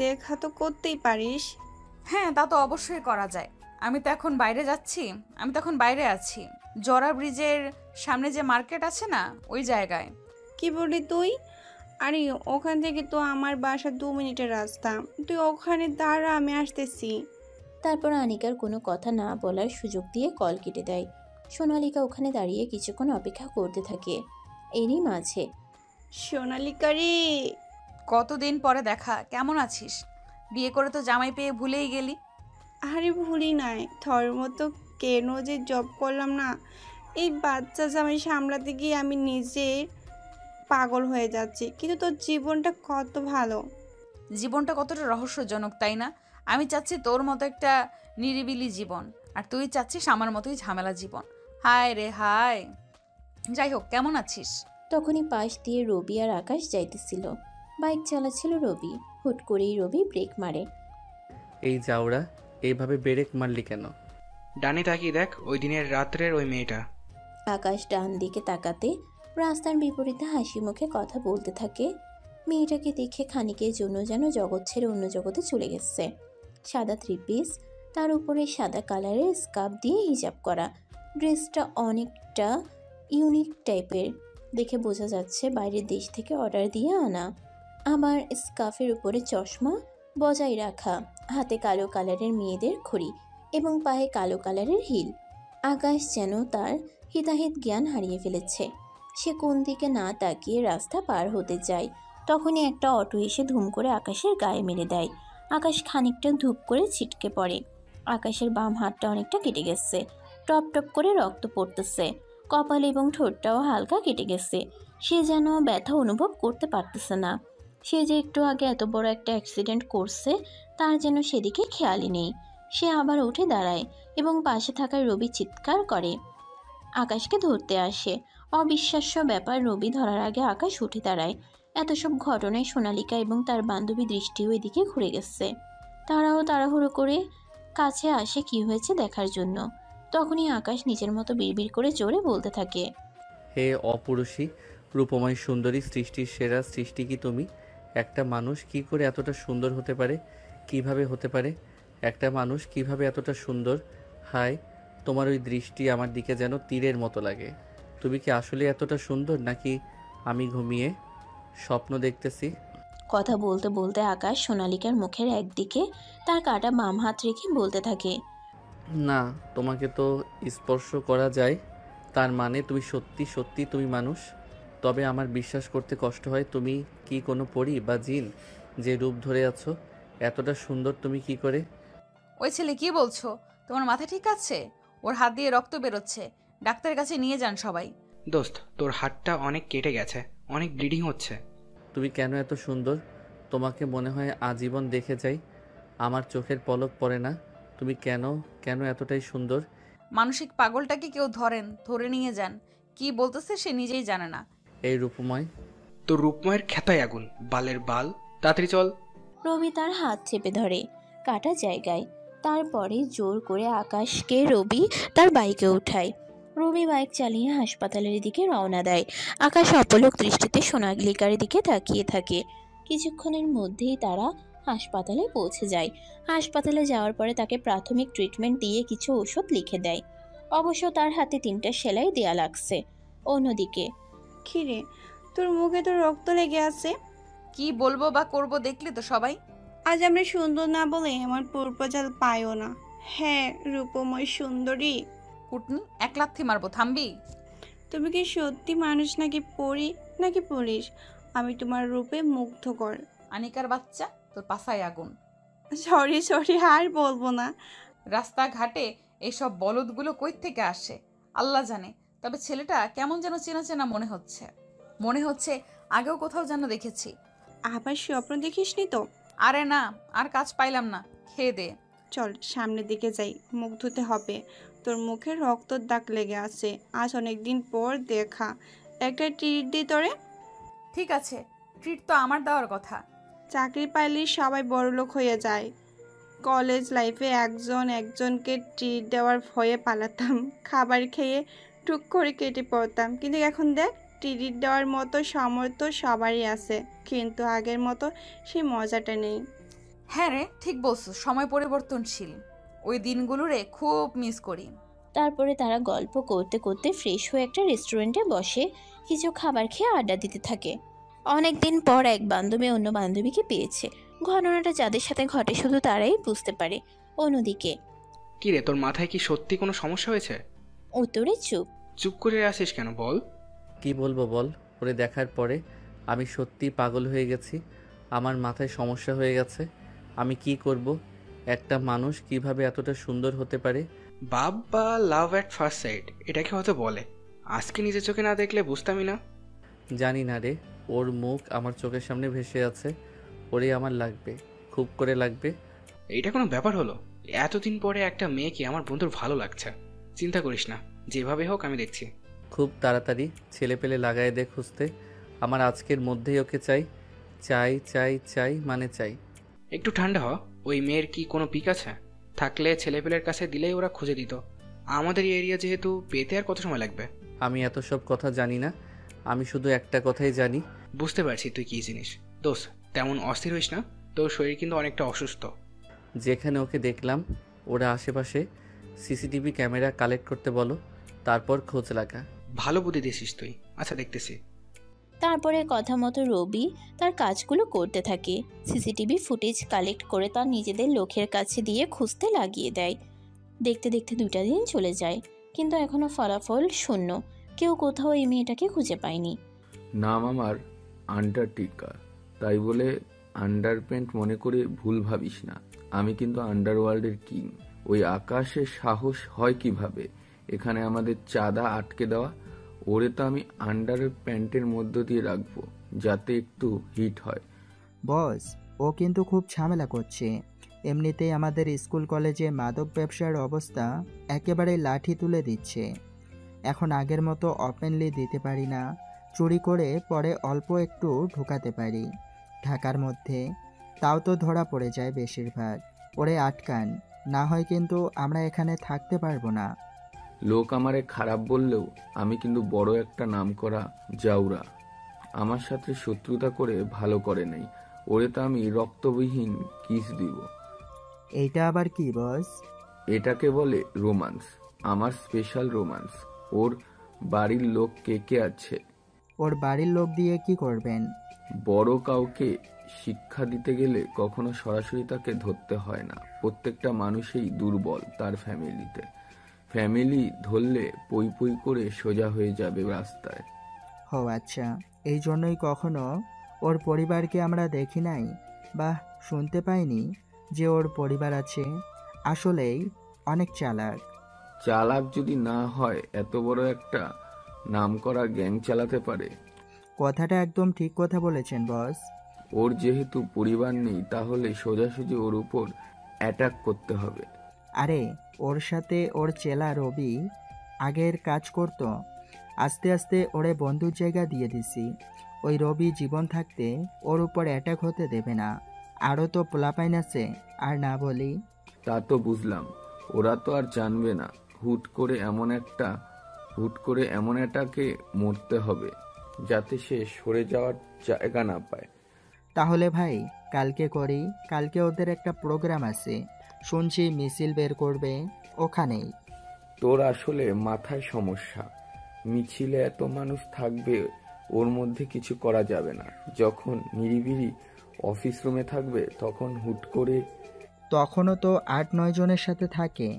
দেখা তো করতেই পারিস। হ্যাঁ, তা তো অবশ্যই করা যায়। আমি তো এখন বাইরে আছি, জরা ব্রিজের সামনে যে মার্কেট আছে না, ওই জায়গায়। কি বলি তুই? আরে ওখান থেকে তো আমার বাসা 2 মিনিটের রাস্তা, তুই ওখানে দাঁড়া, আমি আসতেছি। তারপর আনিকার কোনো কথা না বলার সুযোগ দিয়ে কল কেটে দেয়। সোনালিকা ওখানে দাঁড়িয়ে কিছুক্ষণ অপেক্ষা করতে থাকে। এরই মাঝে, সোনালিকা রে, কতদিন পরে দেখা, কেমন আছিস? বিয়ে করে তো জামাই পেয়ে ভুলেই গেলি। আরে ভুলি নাই, থর মতো কেন যে জব করলাম না, এই বাচ্চা জামাই সামলাতে গিয়ে আমি নিজে পাগল হয়ে যাচ্ছি। কিন্তু তোর জীবনটা কত ভালো। জীবনটা কতটা রহস্যজনক, তাই না? আমি চাচ্ছি তোর মতো একটা নিরিবিলি জীবন, আর তুই চাচ্ছিস আমার মতোই ঝামেলা জীবন। হায় রে হায়। যাই হোক, কেমন আছিস? তখনই পাশ দিয়ে রবি আর আকাশ যাইতেছিল। বাইক চালাচ্ছিল রবি। হুট করেই রবি ব্রেক মারে। এই যাওরা, এইভাবে ব্রেক মারলি কেন? ডানে তাকিয়ে দেখ, ওই দিনের রাত্রের ওই মেয়েটা। আকাশ ডান দিকে তাকাতে রাস্তার বিপরীতে হাসি মুখে কথা বলতে থাকে। মেয়েটাকে দেখে খানিকের জন্য যেন জগৎ ছেড়ে অন্য জগতে চলে গেছে। সাদা 3 পিস, তার উপরে সাদা কালারের স্কার্ফ দিয়ে হিজাব করা। ড্রেসটা অনেকটা ইউনিক টাইপের, দেখে বোঝা যাচ্ছে বাইরের দেশ থেকে অর্ডার দিয়ে আনা। আবার স্কার্ফের উপরে চশমা বজায় রাখা, হাতে কালো কালারের মেয়েদের ঘড়ি এবং পায়ে কালো কালারের হিল। আকাশ যেন তার হিতাহিত জ্ঞান হারিয়ে ফেলেছে। সে কোন দিকে না তাকিয়ে রাস্তা পার হতে যায়, তখনই একটা অটো এসে ধুম করে আকাশের গায়ে মেরে দেয়। আকাশ খানিকটা ধূপ করে ছিটকে পড়ে। আকাশের বাম হাতটা অনেকটা কেটে গেছে, টপ টপ করে রক্ত পড়তেছে। কপাল এবং ঠোঁটটাও হালকা কেটে গেছে। সে যেন ব্যথা অনুভব করতে পারতেছে না। সে যে একটু আগে এত বড় একটা অ্যাক্সিডেন্ট করছে তার যেন সেদিকে খেয়ালই নেই। সে আবার উঠে দাঁড়ায় এবং পাশে থাকা রবি চিৎকার করে, আকাশকে ধরতে আসে। অবিশ্বাস্য ব্যাপার, রবি ধরার আগে আকাশ উঠে দাঁড়ায়। এত সব ঘটনায় সোনালিকা এবং তার বান্ধবী দৃষ্টিও এদিকে ঘুরে গেছে। তারাও তাড়াহুড়ো করে কাছে আসে কি হয়েছে দেখার জন্য। তখনই আকাশ নিজের মতো বিড়বিড় করে জোরে বলতে থাকে, হে অপুরুষী রূপময় সুন্দরী, সৃষ্টির সেরা সৃষ্টি কি তুমি? একটা মানুষ কি করে এতটা সুন্দর হতে পারে? কিভাবে হতে পারে একটা মানুষ কিভাবে এতটা সুন্দর? হায়, তোমার ওই দৃষ্টি আমার দিকে যেন তীরের মতো লাগে। তুমি কি আসলে এতটা সুন্দর, নাকি আমি ঘুমিয়ে স্বপ্ন দেখতেছি? কথা বলতে বলতে আকাশ সোনালিকার মুখের একদিকে তার কাটা বাম হাত রেখে বলতে থাকে, না, তোমাকে তো স্পর্শ করা যায়, তার মানে তুমি সত্যি সত্যি তুমি মানুষ। তবে আমার বিশ্বাস করতে কষ্ট হয়, তুমি কি কোনো পরী বা জিন যে রূপ ধরে আছো? এতটা সুন্দর তুমি কি করে? ওই ছেলে কি বলছো? তোমার মাথা ঠিক আছে? ওর হাত দিয়ে রক্ত বেরোচ্ছে, ডাক্তারের কাছে নিয়ে যান সবাই। দোস্ত, তোর হাতটা অনেক কেটে গেছে, অনেক ব্লিডিং হচ্ছে। তুমি কেন এত সুন্দর? তোমাকে মনে হয় আজীবন দেখে যাই, আমার চোখের পলক পড়ে না। তুমি কেন কেন এতটাই সুন্দর? মানসিক পাগলটাকে কেউ ধরে নিয়ে যান। কি বলতেছে সে নিজেই জানে না। এই রূপময়, তোর রূপময়ের খেতায় আগুন, বালের বাল, তাড়াতাড়ি চল। রবি তার হাত চেপে ধরে কাটা জায়গায়। তারপরে জোর করে আকাশকে রবি তার বাইকে উঠায়। রবি বাইক চালিয়ে হাসপাতালের দিকে রওনা দেয়। আকাশ অপলক দৃষ্টিতে সোনালিকার দিকে তাকিয়ে থাকে। কিছুক্ষণের মধ্যেই তারা হাসপাতালে পৌঁছে যায়। হাসপাতালে যাওয়ার পরে তাকে প্রাথমিক ট্রিটমেন্ট দিয়ে কিছু ওষুধ লিখে দেয়। অবশ্য তার হাতে 3টা সেলাই দেয়া লাগছে। অন্যদিকে, খিরে, তোর মুখে তো রক্ত লেগে আছে। কি বলবো বা করবো দেখলি তো সবাই। আজ আমরা সুন্দর না বলে আমার প্রপোজাল পাইও না। হ্যাঁ রূপময় সুন্দরী। কুটনি, এক লাথি মারবো, থামবি? তুমি কি সত্যি মানুষ নাকি পরী নাকি পুলিশ? আমি তোমার রূপে মুগ্ধকর। আনিকার বাচ্চা, তোর পাছায় আগুন। সরি আর বলবো না। রাস্তাঘাটে এইসব বলদগুলো কই থেকে আসে আল্লাহ জানে, তবে ছেলেটা কেমন যেন চেনা চেনা মনে হচ্ছে আগেও কোথাও যেন দেখেছি। আবার স্বপ্ন দেখিসনি তো? আরে না, আর কাজ পাইলাম না, খেয়ে দে। চল সামনের দিকে যাই, মুখ ধুতে হবে। তোর মুখে রক্তর দাগ লেগে আছে। আজ অনেকদিন পর দেখা, একটা ট্রিট দি তোরে। ঠিক আছে, ট্রিট তো আমার দেওয়ার কথা। চাকরি পাইলেই সবাই বড়লোক হয়ে যায়। কলেজ লাইফে একজনকে ট্রিট দেওয়ার ভয়ে পালাতাম, খাবার খেয়ে টুক করে কেটে পড়তাম। কিন্তু এখন দেখ, ট্রিট দেওয়ার মতো সামর্থ্য সবারই আছে, কিন্তু আগের মতো সেই মজাটা নেই। হ্যাঁ রে, ঠিক বলছো, সময় পরিবর্তনশীল। ওই দিনগুলোরে খুব মিস করি। তারপরে তারা গল্প করতে করতে ফ্রেশ হয়ে একটা রেস্টুরেন্টে বসে কিছু খাবার খেয়ে আড্ডা দিতে থাকে। অনেকদিন পর এক বান্ধবী অন্য বান্ধবীকে পেয়েছে। ঘটনাটা যাদের সাথে ঘটে শুধু তারাই বুঝতে পারে। অন্যদিকে, কি রে, তোর মাথায় কি সত্যি কোনো সমস্যা হয়েছে? উত্তরে চুপ করে আসিস কেন, বল। কি বলবো বল? ওরে দেখার পরে আমি সত্যি পাগল হয়ে গেছি। আমার মাথায় সমস্যা হয়ে গেছে। আমি কি করব? একটা মানুষ কিভাবে এতটা সুন্দর হতে পারে? বাবা, লাভ অ্যাট ফার্স্ট সাইট এটাকে হয়তো বলে। আজকে নিজের চোখে না দেখলে বুঝতামই না। জানি না রে, ওর মুখ আমার চোখের সামনে ভেসে আছে। ওরে আমার লাগবে, খুব করে লাগবে। এইটা কোনো ব্যাপার হলো? এতদিন পরে একটা মেয়েকে আমার বন্ধুর ভালো লাগছে। চিন্তা করিস না, যেভাবে হোক আমি দেখছি। খুব তাড়াতাড়ি ছেলে পেলে লাগায় দে খুঁজতে। আমার আজকের মধ্যেই ওকে চাই, চাই চাই চাই মানে চাই। একটু ঠান্ডা হ। ওই মেয়ের কি কোনো পিক আছে? থাকলে ছেলেপেলের কাছে দিলেই ওরা খুঁজে দিত। আমাদের এরিয়া যেহেতু, পেতে আর কত সময় লাগবে? আমি এত সব কথা জানি না, আমি শুধু একটা কথাই জানি। বুঝতে পারছি তুই কী জিনিস। দোষ, তেমন অস্থির হইস না, তোর শরীর কিন্তু অনেকটা অসুস্থ। যেখানে ওকে দেখলাম ওরা আশেপাশে সিসিটিভি ক্যামেরা কালেক্ট করতে বলো, তারপর খোঁজ লাগা। ভালো বুদ্ধি দিয়েছিস তুই। আচ্ছা, দেখতেছি। তারপরে কথা মতো রবি তার কাজগুলো করতে থাকে। সিসিটিভি ফুটেজ কালেক্ট করে তার নিজেদের লোকের কাছে দিয়ে খুঁজতে লাগিয়ে দেয়। দেখতে দেখতে 2টা দিন চলে যায়, কিন্তু এখনো ফলাফল শূন্য। কেউ কোথাও এই মেয়েটাকে খুঁজে পায়নি। নাম আমার আন্টার্কটিকা, তাই বলে আন্ডারপ্যান্ট মনে করে ভুল ভাবিস না। আমি কিন্তু আন্ডারওয়ার্ল্ডের কিং। ওই আকাশের সাহস হয় কিভাবে এখানে আমাদের চাঁদা আটকে দেওয়া? ওরে তো আমি আন্ডার প্যান্টের মধ্য দিয়ে রাখবো, যাতে একটু হিট হয়। বস, ও কিন্তু খুব ঝামেলা করছে। এমনিতেই আমাদের স্কুল কলেজে মাদক ব্যবসার অবস্থা একেবারে লাঠি তুলে দিচ্ছে। এখন আগের মতো ওপেনলি দিতে পারি না, চুরি করে পরে অল্প একটু ঢোকাতে পারি ঢাকার মধ্যে, তাও তো ধরা পড়ে যায় বেশিরভাগ। ওরে আটকান, না হয় কিন্তু আমরা এখানে থাকতে পারবো না। লোক আমারে খারাপ বললেও আমি কিন্তু বড় একটা নাম করা জাউরা। আমার সাথে শত্রুতা করে ভালো করে নাই। ওরে তো আমি রক্তবিহীন কিস দিব। এইটা আবার কি বস? এটাকে বলে রোমান্স, আমার স্পেশাল রোমান্স। ওর বাড়ির লোক কে কে আছে? ওর বাড়ির লোক দিয়ে কি করবেন? বড় কাউকে শিক্ষা দিতে গেলে কখনো সরাসরি তাকে ধরতে হয় না। প্রত্যেকটা মানুষই দুর্বল তার ফ্যামিলিতে। ফ্যামিলি ধরলে পই পই করে সোজা হয়ে যাবে রাস্তায়। ও আচ্ছা, এই জন্যই কখনো ওর পরিবারকে আমরা দেখি নাই বা শুনতে পাইনি যে ওর পরিবার আছে। আসলেই অনেক চালাক। চালাক যদি না হয় এত বড় একটা নামকরা গ্যাং চালাতে পারে? কথাটা একদম ঠিক কথা বলেছেন বস। ওর যেহেতু পরিবার নেই, তাহলে সোজাসুজি ওর উপর অ্যাটাক করতে হবে। আরে, ওর সাথে ওর চেলা রবি আগের কাজ করত। আস্তে আস্তে ওরে বন্ধুর জায়গা দিয়ে দিছি। ওই রবি জীবন থাকতে ওর উপর অ্যাটাক হতে দেবে না। আরও তো পোলাপাইন আছে, আর না বলি। তা তো বুঝলাম, ওরা তো আর জানবে না। হুট করে এমন এটাকে মরতে হবে যাতে সে সরে যাওয়ার জায়গা না পায়। তাহলে ভাই কালকে করি। কালকে ওদের একটা প্রোগ্রাম আছে, শুনছি মিছিল বের করবে ওখানেই। তোর আসলে মাথায় সমস্যা। মিছিলে এত মানুষ থাকবে, ওর মধ্যে কিছু করা যাবে না। যখন নিরিবিলি অফিস রুমে থাকবে তখন হুট করে। তখনও তো 8-9 জনের সাথে থাকে।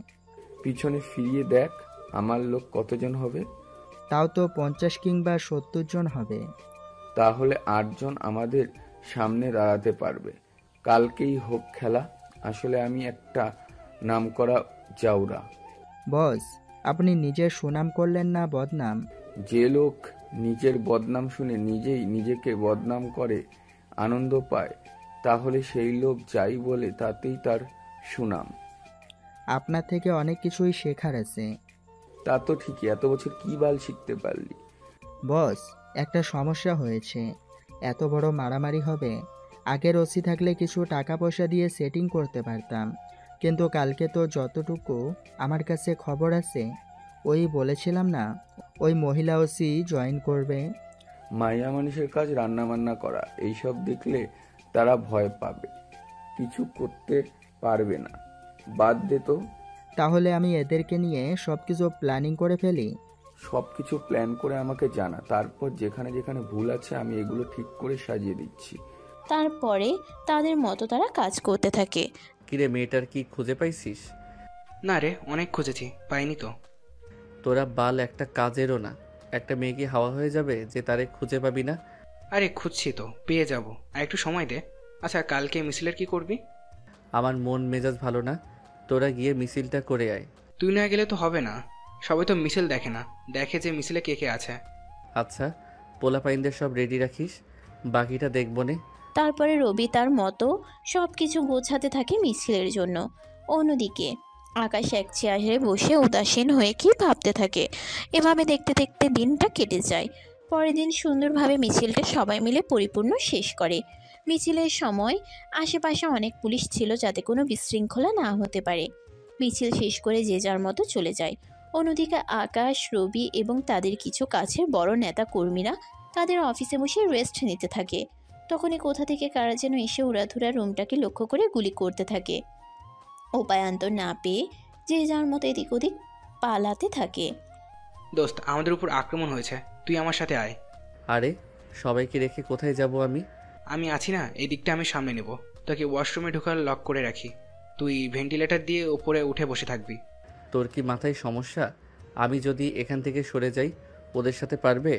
পিছনে ফিরিয়ে দেখ আমার লোক কতজন হবে। তাও তো 50 কিংবা 70 জন হবে। তাহলে 8 জন আমাদের সামনে দাঁড়াতে পারবে। কালকেই হোক খেলা। আসলে আমি একটা নামকরা জাউরা। বস, আপনি নিজের সুনাম করলেন না বদনাম? যে লোক নিজের বদনাম শুনে নিজেই নিজেকে বদনাম করে আনন্দ পায়, তাহলে সেই লোক যাই বলে তাতেই তার সুনাম। আপনার থেকে অনেক কিছুই শেখার আছে। তা তো ঠিকই, এত বছর কি বাল শিখতে পারলি? বস, একটা সমস্যা হয়েছে। এত বড় মারামারি হবে, আগের ওসি থাকলে কিছু টাকা পয়সা দিয়ে সেটিং করতে পারতাম। কিন্তু কালকে তো যতটুকু আমার কাছে খবর আছে, ওই বলেছিলাম না ওই মহিলা ওসি জয়েন করবে। মাইয়া মানুষের কাজ রান্না বান্না করা, এইসব দেখলে তারা ভয় পাবে, কিছু করতে পারবে না। বাদ দে তো। তাহলে আমি এদেরকে নিয়ে সবকিছু প্ল্যানিং করে ফেলি। সবকিছু প্ল্যান করে আমাকে জানা, তারপর যেখানে যেখানে ভুল আছে আমি এগুলো ঠিক করে সাজিয়ে দিচ্ছি। তারপরে তাদের মতো তারা কাজ করতে থাকে। কিরে, মেয়েটার কি খুঁজে পাইছিস? না রে, অনেক খুঁজেছি, পাইনি তো। তোরা বাল একটা কাজেরও না। একটা মেয়ে কি হাওয়া হয়ে যাবে যে তারে খুঁজে পাবি না? আরে খুঁজছি তো, পেয়ে যাব, আর একটু সময় দে। আচ্ছা, কালকে মিছিলের কি করবি? আমার মন মেজাজ ভালো না, তোরা গিয়ে মিছিলটা করে আয়। তুই না গেলে তো হবে না। সবাই তো মিছিল দেখে না, দেখে যে মিছিলে কে কে আছে। আচ্ছা, পোলাপাইনদের সব রেডি রাখিস, বাকিটা দেখব নে। তারপরে রবি তার মতো সব কিছু গোছাতে থাকে মিছিলের জন্য। অন্যদিকে আকাশ এক চেয়ারে বসে উদাসীন হয়ে কি ভাবতে থাকে। এভাবে দেখতে দেখতে দিনটা কেটে যায়। পরের দিন সুন্দরভাবে মিছিলটা সবাই মিলে পরিপূর্ণ শেষ করে। মিছিলের সময় আশেপাশে অনেক পুলিশ ছিল যাতে কোনো বিশৃঙ্খলা না হতে পারে। মিছিল শেষ করে যে যার মতো চলে যায়। অন্যদিকে আকাশ, রবি এবং তাদের কিছু কাছের বড় নেতা কর্মীরা তাদের অফিসে বসে রেস্ট নিতে থাকে। তখনই কোথা থেকে কারা যেন এসে উড়াধুরা রুমটাকে লক্ষ্য করে গুলি করতে থাকে। উপায়ান্তর না পেয়ে যে যার মতো এদিক ওদিক পালাতে থাকে। দোস্ত, আমাদের উপর আক্রমণ হয়েছে, তুই আমার সাথে আয়। আরে সবাইকে রেখে কোথায় যাব আমি? আমি আছি না, এই দিকটা আমি সামনে নেব। তোকে ওয়াশরুমে ঢোকার লক করে রাখি, তুই ভেন্টিলেটর দিয়ে উপরে উঠে বসে থাকবি। তোর কি মাথায় সমস্যা? আমি যদি এখান থেকে সরে যাই ওদের সাথে পারবে?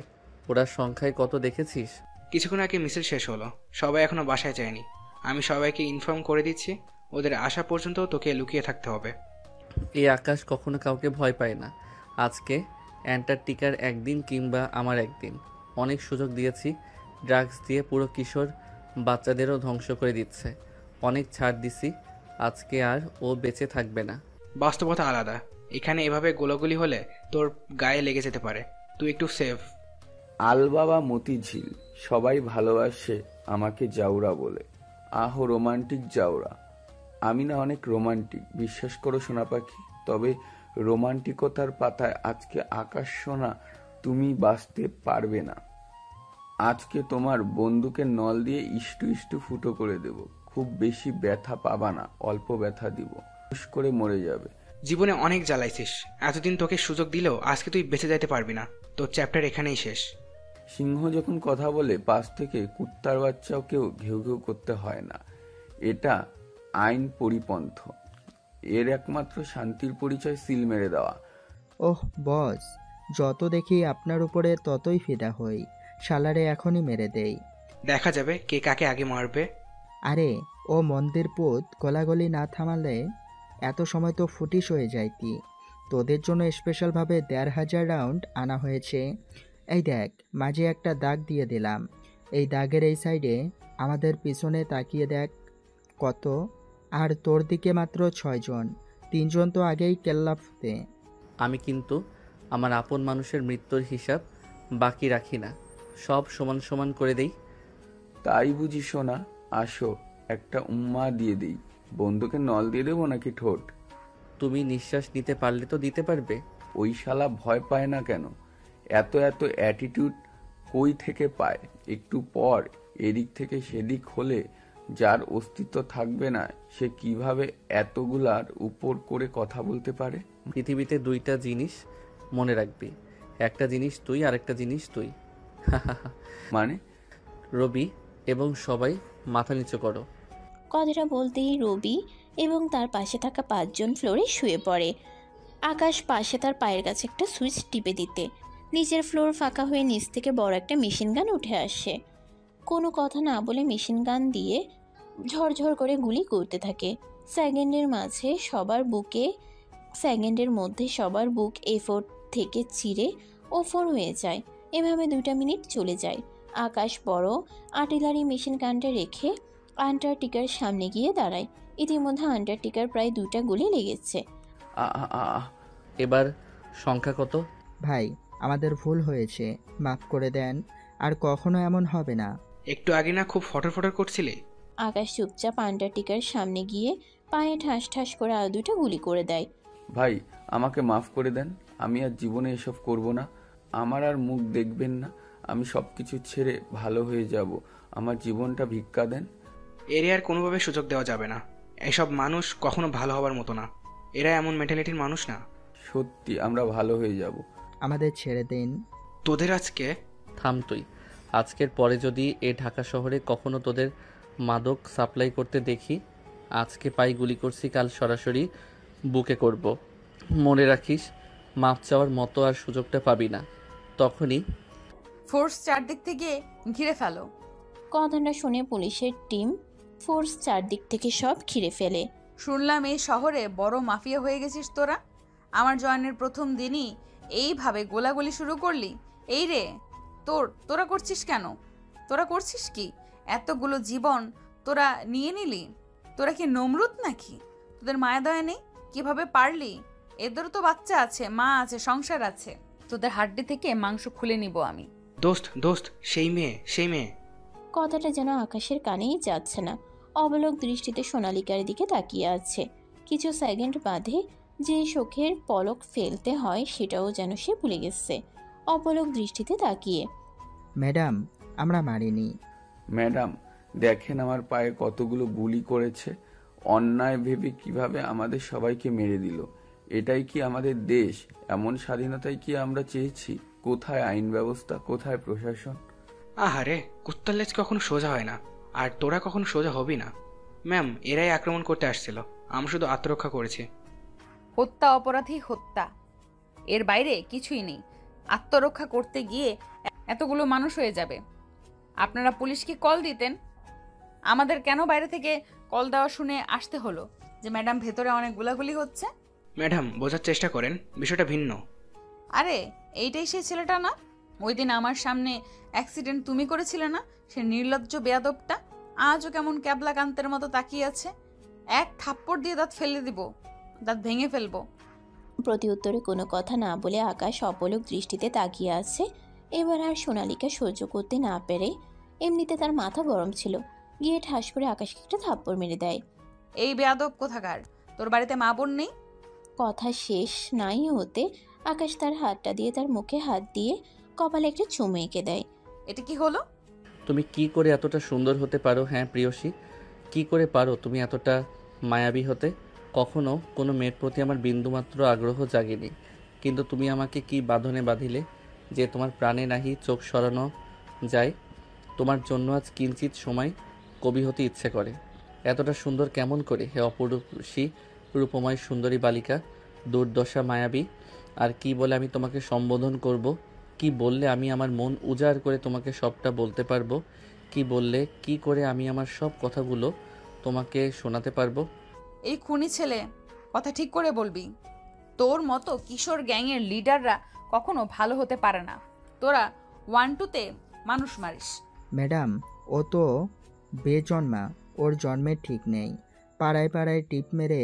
ওরা সংখ্যায় কত দেখেছিস? কিছুক্ষণ আগে মিছিল শেষ হলো, সবাই এখনো বাসায় যায়নি। আমি সবাইকে ইনফর্ম করে দিচ্ছি, ওদের আসা পর্যন্ত তোকে লুকিয়ে থাকতে হবে। এই আকাশ কখনো কাউকে ভয় পায় না। আজকে অ্যান্টার্কটিকার একদিন কিংবা আমার একদিন। অনেক সুযোগ দিয়েছি, ড্রাগস দিয়ে পুরো কিশোর বাচ্চাদেরও ধ্বংস করে দিচ্ছে। অনেক ছাড় দিছি, আজকে আর ও বেঁচে থাকবে না। বাস্তবতা আলাদা, এখানে এভাবে গোলাগুলি হলে তোর গায়ে লেগে যেতে পারে, তুই একটু সেফ। আলবাবা মতিঝিল, সবাই ভালোবাসে আমাকে জাউরা বলে। আহো রোমান্টিক জাউরা। আমি না অনেক রোমান্টিক, বিশ্বাস করো সোনা পাখি। তবে রোমান্টিকতার পাতায় আজকে আকাশ সোনা তুমি বাঁচতে পারবে না। আজকে তোমার বন্দুকের নল দিয়ে ইষ্টু ইষ্টু ফুটো করে দেব। খুব বেশি ব্যথা পাবা না, অল্প ব্যথা দিব, হুশ করে মরে যাবে। জীবনে অনেক জ্বালাইছিস, এতদিন তোকে সুযোগ দিলেও আজকে তুই বেঁচে যেতে পারবি না। তোর চ্যাপ্টার এখানেই শেষ। সিংহ যখন কথা বলে পাশ থেকে কুত্তার বাচ্চাকেও ঘেউ ঘেউ করতে হয় না। এটা আইন পরিপন্থ। এর একমাত্র শান্তির পরিচয় সিল মেরে দেওয়া। ওহ বস, যত দেখি আপনার উপরে ততই ফিদা হই। শালারে এখনই মেরে দেই। দেখা যাবে কে কাকে আগে মারবে। আরে ও মন্দির পুত, গলাগলি না থামালে এত সময় তো ফুটিস হয়ে যাইতি। তোদের জন্য স্পেশালভাবে ১,৫০০ রাউন্ড আনা হয়েছে। এই দেখ, মাঝে একটা দাগ দিয়ে দিলাম। এই দাগের এই সাইডে আমাদের পিছনে তাকিয়ে দেখ কত। আর তোর দিকে মাত্র ৬ জন, ৩ জন তো আগেই কেল্লাফতে। আমি কিন্তু আমার আপন মানুষের মৃত্যুর হিসাব বাকি রাখি না, সব সমান সমান করে দেই। তাই বুঝি সোনা? আসো একটা উম্মা দিয়ে দিই। বন্দুকের নল দিয়ে দেবো নাকি ঠোঁট? তুমি নিঃশ্বাস নিতে পারলে তো দিতে পারবে। ওই শালা ভয় পায় না কেন? এত এত অ্যাটিটিউড কই থেকে পায়? একটু পর এদিক থেকে সেদিক হলে যার অস্তিত্ব থাকবে না, সে কিভাবে এতগুলার উপর করে কথা বলতে পারে? পৃথিবীতে দুইটা জিনিস মনে রাখবি, একটা জিনিস তুই আর একটা জিনিস তুই। মানে? রবি এবং সবাই মাথা নিচু করো। কথাটা বলতেই রবি এবং তার পাশে থাকা ৫ জন ফ্লোরে শুয়ে পড়ে। আকাশ পাশে তার পায়ের কাছে একটা সুইচ টিপে দিতে নিচের ফ্লোর ফাঁকা হয়ে নিচ থেকে বড় একটা মেশিন গান উঠে আসে। কোনো কথা না বলে মেশিন গান দিয়ে ঝরঝর করে গুলি করতে থাকে। সেকেন্ডের মধ্যে সবার বুক A4 থেকে চিরে O4 হয়ে যায়। এভাবে 2টা মিনিট চলে যায়। আকাশ বড় আর্টিলারি মেশিন গানটা রেখে আন্টার্কটিকার সামনে গিয়ে দাঁড়ায়। ইতিমধ্যে আন্টার্কটিকার প্রায় 2টা গুলি লেগেছে। এবার সংখ্যা কত? ভাই, আমাদের ভুল হয়েছে, মাফ করে দেন। আর কখনো এমন হবে না। একটু আগে না খুব ফটর ফটর করছিলে? আকাশ চুপচাপ আন্টার্কটিকার সামনে গিয়ে পায়ে ঠাস ঠাস করে আর 2টা গুলি করে দেয়। ভাই আমাকে মাফ করে দেন, আমি আর জীবনে এসব করব না। আমার আর মুখ দেখবেন না, আমি সবকিছু ছেড়ে ভালো হয়ে যাব। আমার জীবনটা ভিক্ষা দেন। এরিয়ার কোনোভাবে সুযোগ দেওয়া যাবে না। এসব মানুষ কখনো ভালো হবার মতো না, এরা এমন মেন্টালিটির মানুষ না। সত্যি আমরা ভালো হয়ে যাব। আমাদের ছেড়ে দিন। তোদের আজকে থাম তুই। আজকের পরে যদি এ ঢাকা শহরে কখনো তোদের মাদক সাপ্লাই করতে দেখি, আজকে পাই গুলি করছি, কাল সরাসরি বুকে করব। মনে রাখিস, মাপ চাওয়ার মতো আর সুযোগটা পাবি না। তখনই ফোর্স চারদিক থেকে ঘিরে ফেলো। কথাটা শুনে পুলিশের টিম ফোর্স চারদিক থেকে সব ঘিরে ফেলে। শুনলাম এই শহরে বড় মাফিয়া হয়ে গেছিস তোরা। আমার জয়েনের প্রথম দিনই এইভাবে গোলাগুলি শুরু করলি? এই রে, তোরা করছিস কেন? তোরা করছিস কি? এতগুলো জীবন তোরা নিয়ে নিলি? তোরা কি নমরুদ নাকি? তোদের মায়া দয়া নেই? কিভাবে পারলি? এদেরও তো বাচ্চা আছে, মা আছে, সংসার আছে। তোদের হাড্ডি থেকে মাংস খুলে নিব আমি। দোস্ত সেই মেয়ে। কথাটা যেন আকাশের কানেই যাচ্ছে না। অবলোক দৃষ্টিতে সোনালিকার দিকে তাকিয়ে আছে। কিছু সেকেন্ড বাদে যে চোখের পলক ফেলতে হয় সেটাও যেন সে ভুলে গেছে। অপলক দৃষ্টিতে তাকিয়ে, ম্যাডাম, আমরা মারিনি। ম্যাডাম দেখেন আমার পায়ে কতগুলো গুলি করেছে, অন্যায় ভেবে কিভাবে আমাদের সবাইকে মেরে দিল। এটাই কি আমাদের দেশ? এমন স্বাধীনতাই কি আমরা চেয়েছি? কোথায় আইন ব্যবস্থা, কোথায় প্রশাসন? আহারে, কুত্তার লেজ কখনো সোজা হয় না, আর তোরা কখনো সোজা হবি না। ম্যাম, এরাই আক্রমণ করতে আসছিল, আমি শুধু আত্মরক্ষা করেছি। হত্যা অপরাধী হত্যা, এর বাইরে কিছুই নেই। আত্মরক্ষা করতে গিয়ে এতগুলো মানুষ হয়ে যাবে। আপনারা পুলিশকে কল দিতেন। আমাদের কেন বাইরে থেকে কল দেওয়া শুনে আসতে হলো যে ম্যাডাম ভেতরে অনেক গুলাগুলি হচ্ছে? ম্যাডাম, বোঝার চেষ্টা করেন, বিষয়টা ভিন্ন। আরে এইটাই সেই ছেলেটা না? ওই দিন আমার সামনে অ্যাক্সিডেন্ট তুমি করেছিলে না? সে নির্লজ্জ বেয়াদবটা আজও কেমন ক্যাবলা কান্তের মতো তাকিয়ে আছে। এক থাপ্পড় দিয়ে দাঁত ফেলে দিব, দাঁত ভেঙে ফেলবো। প্রতি উত্তরে কোনো কথা না বলে আকাশ অপলক দৃষ্টিতে তাকিয়ে আছে। এবার আর সোনালীকে সহ্য করতে না পেরে, এমনিতে তার মাথা গরম ছিল, গিয়ে ঠাস করে আকাশকে একটা থাপ্পড় মেরে দেয়। এই বেয়াদব কোথাকার, তোর বাড়িতে মা বোন নেই? কথা শেষ নাই হতে আকাশ তার হাতটা দিয়ে তার মুখে হাত দিয়ে কপালে একটা চুমু এঁকে দেয়। এটা কি হলো? তুমি কি করে এতটা সুন্দর হতে পারো? হ্যাঁ প্রিয়সী, কি করে পারো তুমি এতটা মায়াবী হতে? কখনো কোনো মেয়ের প্রতি আমার বিন্দুমাত্র আগ্রহ জাগেনি, কিন্তু তুমি আমাকে কি বাঁধনে বাঁধিলে যে তোমার প্রাণে নাহি চোখ সরানো যায়। তোমার জন্য আজ কিঞ্চিত সময় কবি হতে ইচ্ছে করে। এতটা সুন্দর কেমন করে হে অপরূপসী রূপময় সুন্দরী বালিকা, দুর্দশা মায়াবী। আর কি বলে আমি তোমাকে সম্বোধন করব? কি বললে আমি আমার মন উজাড় করে তোমাকে সবটা বলতে পারবো? কি বললে, কি করে আমি আমার সব কথাগুলো তোমাকে শোনাতে পারবো? এই খুনি ছেলে, কথা ঠিক করে বলবি। তোর মতো কিশোর গ্যাংয়ের লিডাররা কখনো ভালো হতে পারে না। তোরা 1-2-তে মানুষ মারিস। ম্যাডাম, ও তো বেজন্মা, ওর জন্মের ঠিক নেই। পাড়ায় পাড়ায় টিপ মেরে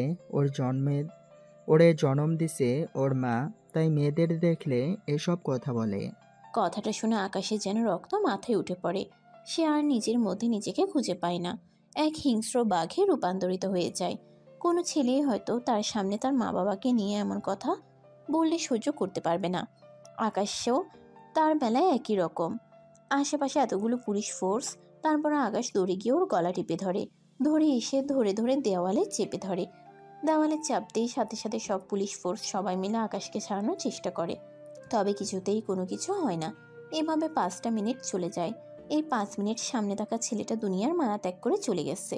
ওরে জন্ম দিছে ওর মা, তাই মেয়েদের দেখলে এসব কথা বলে। কথাটা শুনে আকাশের যেন রক্ত মাথায় উঠে পড়ে। সে আর নিজের মধ্যে নিজেকে খুঁজে পায় না, এক হিংস্র বাঘে রূপান্তরিত হয়ে যায়। কোনো ছেলেই হয়তো তার সামনে তার মা বাবাকে নিয়ে এমন কথা বললে সহ্য করতে পারবে না। আকাশও তার বেলায় একই রকম। আশেপাশে এতগুলো পুলিশ ফোর্স, তারপর আকাশ দৌড়ে গিয়ে ওর গলা টিপে ধরে, ধরে এসে ধরে ধরে দেওয়ালে চেপে ধরে। দেওয়ালে চাপতেই সাথে সাথে সব পুলিশ ফোর্স সবাই মিলে আকাশকে ছাড়ানোর চেষ্টা করে, তবে কিছুতেই কোনো কিছু হয় না। এভাবে 5টা মিনিট চলে যায়। এই 5 মিনিট সামনে থাকা ছেলেটা দুনিয়ার মায়া ত্যাগ করে চলে গেছে,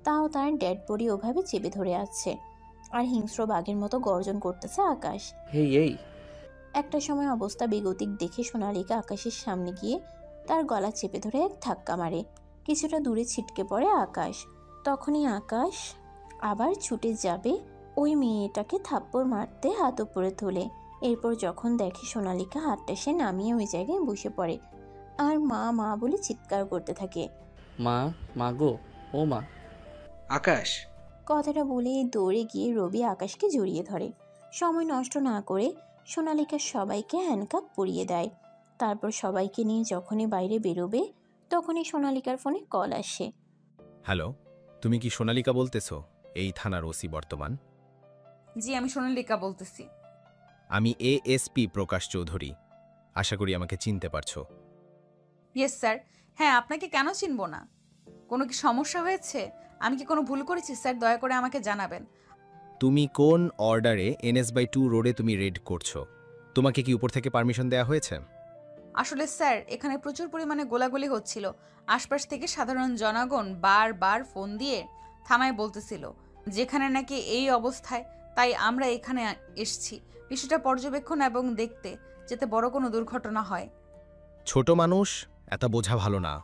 তাও তার ডেড বডি ওভাবে চেপে ধরে আছে, আর হিংস্র বাঘের মতো গর্জন করতেছে আকাশ। এই একটা সময় অবস্থা বেগতিক দেখে সোনালীকা আকাশের সামনে গিয়ে তার গলা চেপে ধরে এক ধাক্কা মারে। কিছুটা দূরে ছিটকে পড়ে আকাশ। তখনই আকাশ আবার ছুটে যাবে ওই মেয়েটাকে থাপ্পড় মারতে, হাত উপরে তোলে। এরপর যখন দেখে সোনালীকা হাতটা সে নামিয়ে ওই জায়গায় বসে পড়ে আর মা মা বলে চিৎকার করতে থাকে। মা, মা গো, ও মা। আকাশ, কথাটা বলে দৌড়ে গিয়ে রবি আকাশকে জড়িয়ে ধরে। সময় নষ্ট না করে সোনালীকা সবাইকে হ্যান্ডকাপ পরিয়ে দেয়। তারপর সবাইকে নিয়ে যখনই বাইরে বেরোবে তখনই সোনালীকার ফোনে কল আসে। হ্যালো, তুমি কি সোনালীকা বলতেছো? এই থানার ওসি বর্তমান। জি, আমি সোনালীকা বলতেছি। আমি এএসপি প্রকাশ চৌধুরী। আশা করি আমাকে চিনতে পারছো। Yes sir. হ্যাঁ, আপনাকে কেন চিনব না? কোনো কি সমস্যা হয়েছে? আমি কি কোনো ভুল করেছি স্যার? দয়া করে আমাকে জানাবেন। তুমি কোন অর্ডারে NS/2 রোডে তুমি রেড করছো? তোমাকে কি উপর থেকে পারমিশন দেওয়া হয়েছে? আসলে স্যার, এখানে প্রচুর পরিমাণে গোলাগুলি হচ্ছিল। আশপাশ থেকে সাধারণ জনগণ বারবার ফোন দিয়ে থানায় বলতেছিল যেখানে নাকি এই অবস্থায়, তাই আমরা এখানে এসেছি বিষয়টা পর্যবেক্ষণ এবং দেখতে, যাতে বড় কোনো দুর্ঘটনা হয়। ছোট মানুষ, এত বোঝা ভালো না।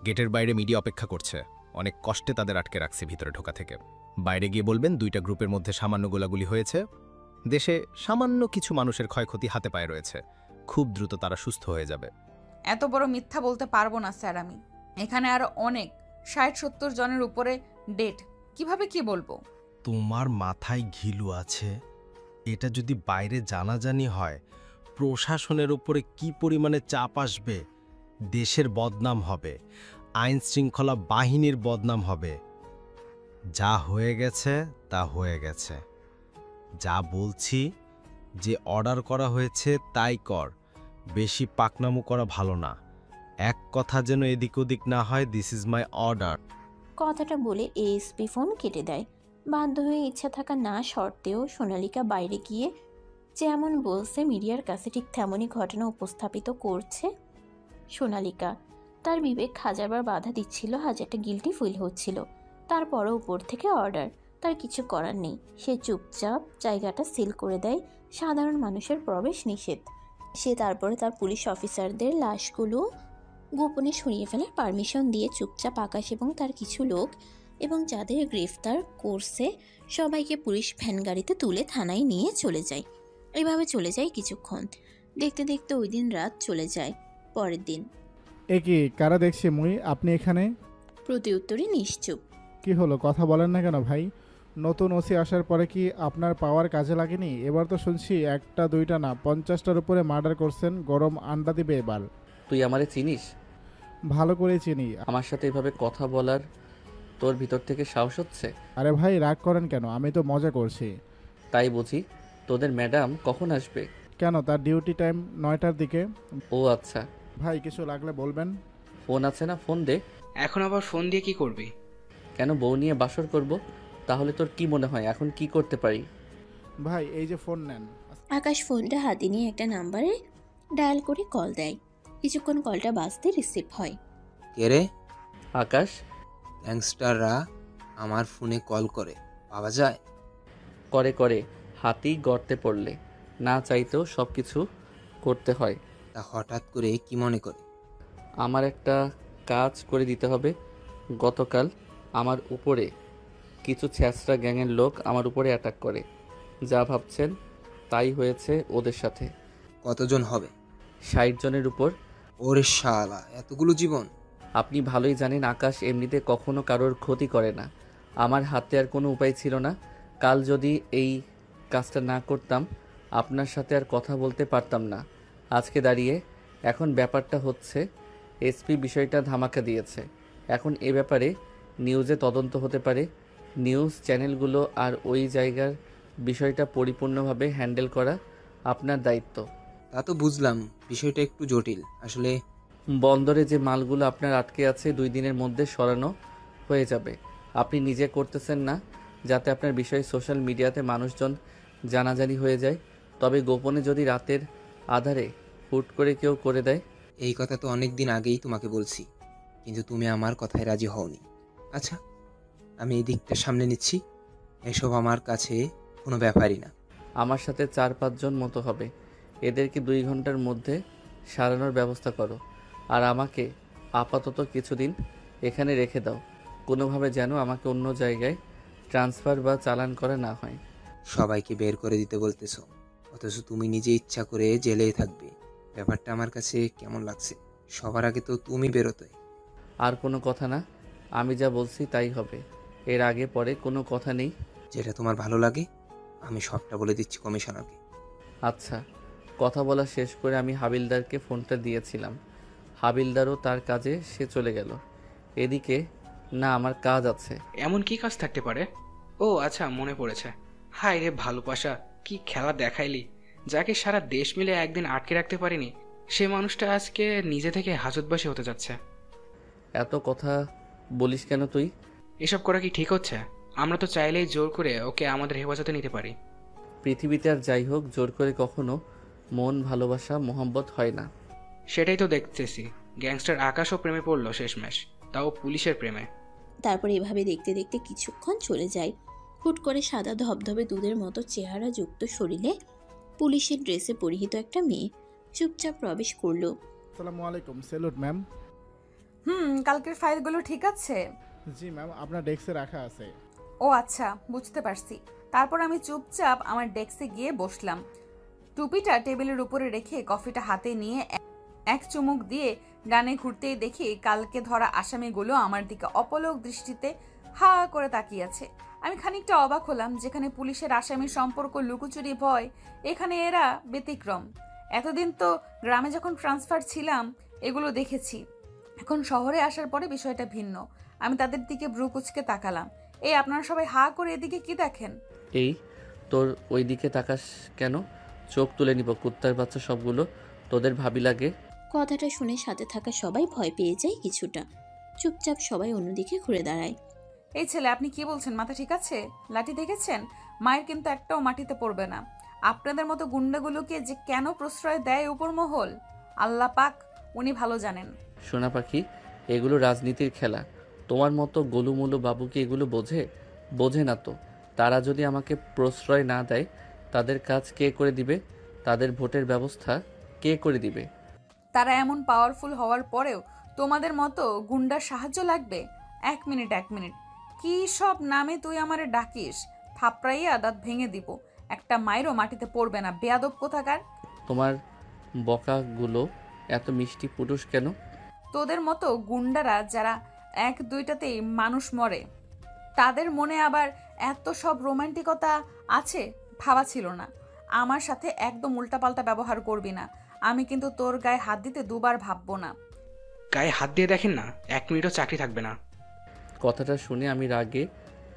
গেটের বাইরে মিডিয়া অপেক্ষা করছে, অনেক কষ্টে তাদের আটকে রাখছে ভিতরে ঢোকা থেকে। বাইরে গিয়ে বলবেন 2টা গ্রুপের মধ্যে সামান্য গোলাগুলি হয়েছে। দেশে সামান্য কিছু মানুষের ক্ষয়ক্ষতি হাতে পায়ে রয়েছে, খুব দ্রুত তারা সুস্থ হয়ে যাবে। এত বড় মিথ্যা বলতে পারবো না স্যার আমি। এখানে আরো অনেক 60-70 জনের উপরে ডেট, কিভাবে কি বলবো? তোমার মাথায় ঘিলু আছে? এটা যদি বাইরে জানাজানি হয়, প্রশাসনের উপরে কি পরিমাণে চাপ আসবে। দেশের বদনাম হবে, আইন শৃঙ্খলা বাহিনীর বদনাম হবে। যা হয়ে গেছে তা হয়ে গেছে। যা বলছি, যে অর্ডার করা হয়েছে তাই কর। বেশি পাকনামো করা ভালো না। এক কথা যেন এদিক ওদিক না হয়। This is my order. কথাটা বলে এএসপি ফোন কেটে দেয়। বাধ্য হয়ে ইচ্ছা থাকা না সত্ত্বেও সোনালিকা বাইরে গিয়ে যেমন বলছে মিডিয়ার কাছে ঠিক তেমনই ঘটনা উপস্থাপিত করছে সোনালিকা। তার বিবেক হাজারবার বাধা দিচ্ছিল, হাজারটা গিল্টি ফিল হচ্ছিল, তারপরও উপর থেকে অর্ডার, তার কিছু করার নেই। সে চুপচাপ জায়গাটা সিল করে দেয়, সাধারণ মানুষের প্রবেশ নিষেধ। সে তারপরে তার পুলিশ অফিসারদের লাশগুলো গোপনে সরিয়ে ফেলার পারমিশন দিয়ে চুপচাপ আকাশ এবং তার কিছু লোক এবং যাদের গ্রেফতার করছে সবাইকে পুলিশ ভ্যান গাড়িতে তুলে থানায় নিয়ে চলে যায়। এভাবে চলে যায় কিছুক্ষণ, দেখতে দেখতে ওই দিন রাত চলে যায়। পরের দিন এ কি কারা দেখছি মুই, আপনি এখানে? প্রতি উত্তরে নিশ্চুপ। কি হলো, কথা বলেন না কেন ভাই? নতুন ওসি আসার পরে কি আপনার পাওয়ার কাজে লাগেনি? এবার তো শুনছি একটা দুইটা না 50টার উপরে মার্ডার করছেন, গরম আন্ডা দিবে এবার। তুই আমারে চিনিস? ভালো করে চিনি। আমার সাথে এভাবে কথা বলার তোর ভিতর থেকে সাহস হচ্ছে? আরে ভাই রাগ করেন কেন, আমি তো মজা করছি। তাই বুঝি? তোদের ম্যাডাম কখন আসবে? কেন, তার ডিউটি টাইম 9টার দিকে। ও আচ্ছা। ভাই কিছু লাগলে বলবেন। ফোন আছে না, ফোন দে। এখন আবার ফোন দিয়ে কি করবি? কেন, বউ নিয়ে বাসর করব? তাহলে তোর কি মনে হয় এখন কি করতে পারি? ভাই এই যে ফোন নেন। আকাশ ফোনটা হাতে নিয়ে একটা নাম্বারে ডায়াল করে কল দেয়। কিছুক্ষণ কলটা বাজতে রিসিভ হয়। কে রে? আকাশ। গ্যাংস্টাররা আমার ফোনে কল করে, পাওয়া যায়? করে করে, হাতি গর্তে পড়লে না চাইতেও সব কিছু করতে হয়। তা হঠাৎ করে কি মনে করে? আমার একটা কাজ করে দিতে হবে। গতকাল আমার উপরে কিছু ছ্যাঁচড়া গ্যাংয়ের লোক আমার উপরে অ্যাটাক করে। যা ভাবছেন তাই হয়েছে ওদের সাথে। কতজন হবে? 60 জনের উপর। ওরে শালা, এতগুলো জীবন! আপনি ভালোই জানেন আকাশ এমনিতে কখনো কারোর ক্ষতি করে না। আমার হাতে আর কোনো উপায় ছিল না। কাল যদি এই কাজটা না করতাম আপনার সাথে আর কথা বলতে পারতাম না আজকে দাঁড়িয়ে। এখন ব্যাপারটা হচ্ছে এসপি বিষয়টা ধামাকা দিয়েছে। এখন এ ব্যাপারে নিউজে তদন্ত হতে পারে। নিউজ চ্যানেলগুলো আর ওই জায়গার বিষয়টা পরিপূর্ণভাবে হ্যান্ডেল করা আপনার দায়িত্ব। তা তো বুঝলাম, বিষয়টা একটু জটিল আসলে। বন্দরে যে মালগুলো আপনার আটকে আছে 2 দিনের মধ্যে সরানো হয়ে যাবে। আপনি নিজে করতেছেন না যাতে আপনার বিষয়ে সোশ্যাল মিডিয়াতে মানুষজন জানাজানি হয়ে যায়। তবে গোপনে যদি রাতের আধারে হুট করে কেউ করে দেয়। এই কথা তো অনেক দিন আগেই তোমাকে বলছি, কিন্তু তুমি আমার কথায় রাজি হওনি। আচ্ছা, আমি এই দিকটা সামনে নিচ্ছি। এসব আমার কাছে কোনো ব্যাপারই না। আমার সাথে 4-5 জন মতো হবে। এদেরকে 2 ঘন্টার মধ্যে সারানোর ব্যবস্থা করো। আর আমাকে আপাতত কিছুদিন এখানে রেখে দাও, কোনোভাবে যেন আমাকে অন্য জায়গায় ট্রান্সফার বা চালান করা না হয়। সবাইকে বের করে দিতে বলতেছো, অথচ তুমি নিজে ইচ্ছা করে জেলেই থাকবে। ব্যাপারটা আমার কাছে কেমন লাগছে? সবার আগে তো তুমি বেরোতে। আর কোনো কথা না, আমি যা বলছি তাই হবে। এর আগে পরে কোনো কথা নেই। যেটা তোমার ভালো লাগে আমি সবটা বলে দিচ্ছি কমিশনারকে। আচ্ছা। কথা বলা শেষ করে আমি হাবিলদারকে ফোনটা দিয়েছিলাম। হাবিলদারও তার কাজে সে চলে গেল। এদিকে না আমার কাজ আছে। এমন কি কাজ থাকতে পারে? ও আচ্ছা, মনে পড়েছে। হায় রে ভালোবাসা, কি খেলা দেখাইলি! যাকে সারা দেশ মিলে একদিন আটকে রাখতে পারিনি, সে মানুষটা আজকে নিজে থেকে হাজতবাসী হতে যাচ্ছে। এত কথা বলিস কেন তুই? এসব করা কি ঠিক হচ্ছে? আমরা তো চাইলেই জোর করে ওকে আমাদের হেফাজতে নিতে পারি। পৃথিবীতে আর যাই হোক জোর করে কখনো মন, ভালোবাসা, মোহাম্মত হয় না। সেটাই তো দেখতেছি। গ্যাংস্টার আকাশও প্রেমে পড়লো শেষমেশ, তাও পুলিশের প্রেমে। তারপর এভাবে দেখতে দেখতে কিছুক্ষণ চলে যায়। হুট করে সাদা ধবধবে দুধের মতো চেহারা যুক্ত শরীরে পুলিশের ড্রেসে পরিহিত একটা মেয়ে চুপচাপ প্রবেশ করলো। আসসালামু আলাইকুম। Salute ma'am. কালকের ফাইলগুলো ঠিক আছে? জি ম্যাম, আপনার ডেস্কে রাখা আছে। ও আচ্ছা, বুঝতে পারছি। তারপর আমি চুপচাপ আমার ডেস্কে গিয়ে বসলাম। টুপিটা টেবিলের উপরে রেখে কফিটা হাতে নিয়ে এক চুমুক দিয়ে ডানে ঘুরতেই দেখি কালকে ধরা আসামিগুলো আমার দিকে অপলক দৃষ্টিতে হা করে তাকিয়ে আছে। আমি খানিকটা অবাক হলাম। যেখানে পুলিশের আসামির সম্পর্ক লুকোচুরি ভয়, এখানে এরা ব্যতিক্রম। এতদিন তো গ্রামে যখন ট্রান্সফার ছিলাম এগুলো দেখেছি, এখন শহরে আসার পরে বিষয়টা ভিন্ন। আমি তাদের দিকে ভ্রু কুচকে তাকালাম। এই আপনারা সবাই হা করে এদিকে কি দেখেন? এই তোর ওই দিকে তাকাস কেন? চোখ তুলে নিব কুত্তার বাচ্চা সবগুলো। তোদের ভাবি লাগে? কথাটা শুনে সাথে থাকা সবাই ভয় পেয়ে যায় কিছুটা। চুপচাপ সবাই অন্যদিকে ঘুরে দাঁড়ায়। এই ছেলে, আপনি কি বলছেন? মাথা ঠিক আছে? লাঠি দেখেছেন? মায়ের কিন্তু একটাও মাটিতে পড়বে না। আপনাদের মতো গুন্ডাগুলোকে যে কেন প্রশ্রয় দেয় উপর মহল, আল্লাহ পাক উনি ভালো জানেন। সোনা পাখি, এগুলো রাজনীতির খেলা। তোমার মতো গোলুমুলু বাবু কি এগুলো বোঝে? বোঝে না তো। তারা যদি আমাকে প্রশ্রয় না দেয়, তাদের কাজ কে করে দিবে? তাদের ভোটের ব্যবস্থা কে করে দিবে? তারা এমন পাওয়ারফুল হওয়ার পরেও তোমাদের মতো গুন্ডার সাহায্য লাগবে? এক মিনিট, কি সব নামে তুই আমারে ডাকিস? থাপড়াইয়া দাঁত ভেঙে দিব। একটা মাইরও মাটিতে পড়বে না, বেয়াদব কোথাকার। তোমার বকাগুলো এত মিষ্টি পুরুষ কেন? তোদের মতো গুন্ডারা যারা এক দুইটাতেই মানুষ মরে, তাদের মনে আবার এত সব রোমান্টিকতা আছে ভাবা ছিল না। আমার সাথে একদম উল্টাপাল্টা ব্যবহার করবি না। আমি কিন্তু তোর গায়ে হাত দিতে দুবার ভাববো না। গায়ে হাত দিয়ে দেখেন না, 1 মিনিটও চাকরি থাকবে না। কথাটা শুনে আমি রাগে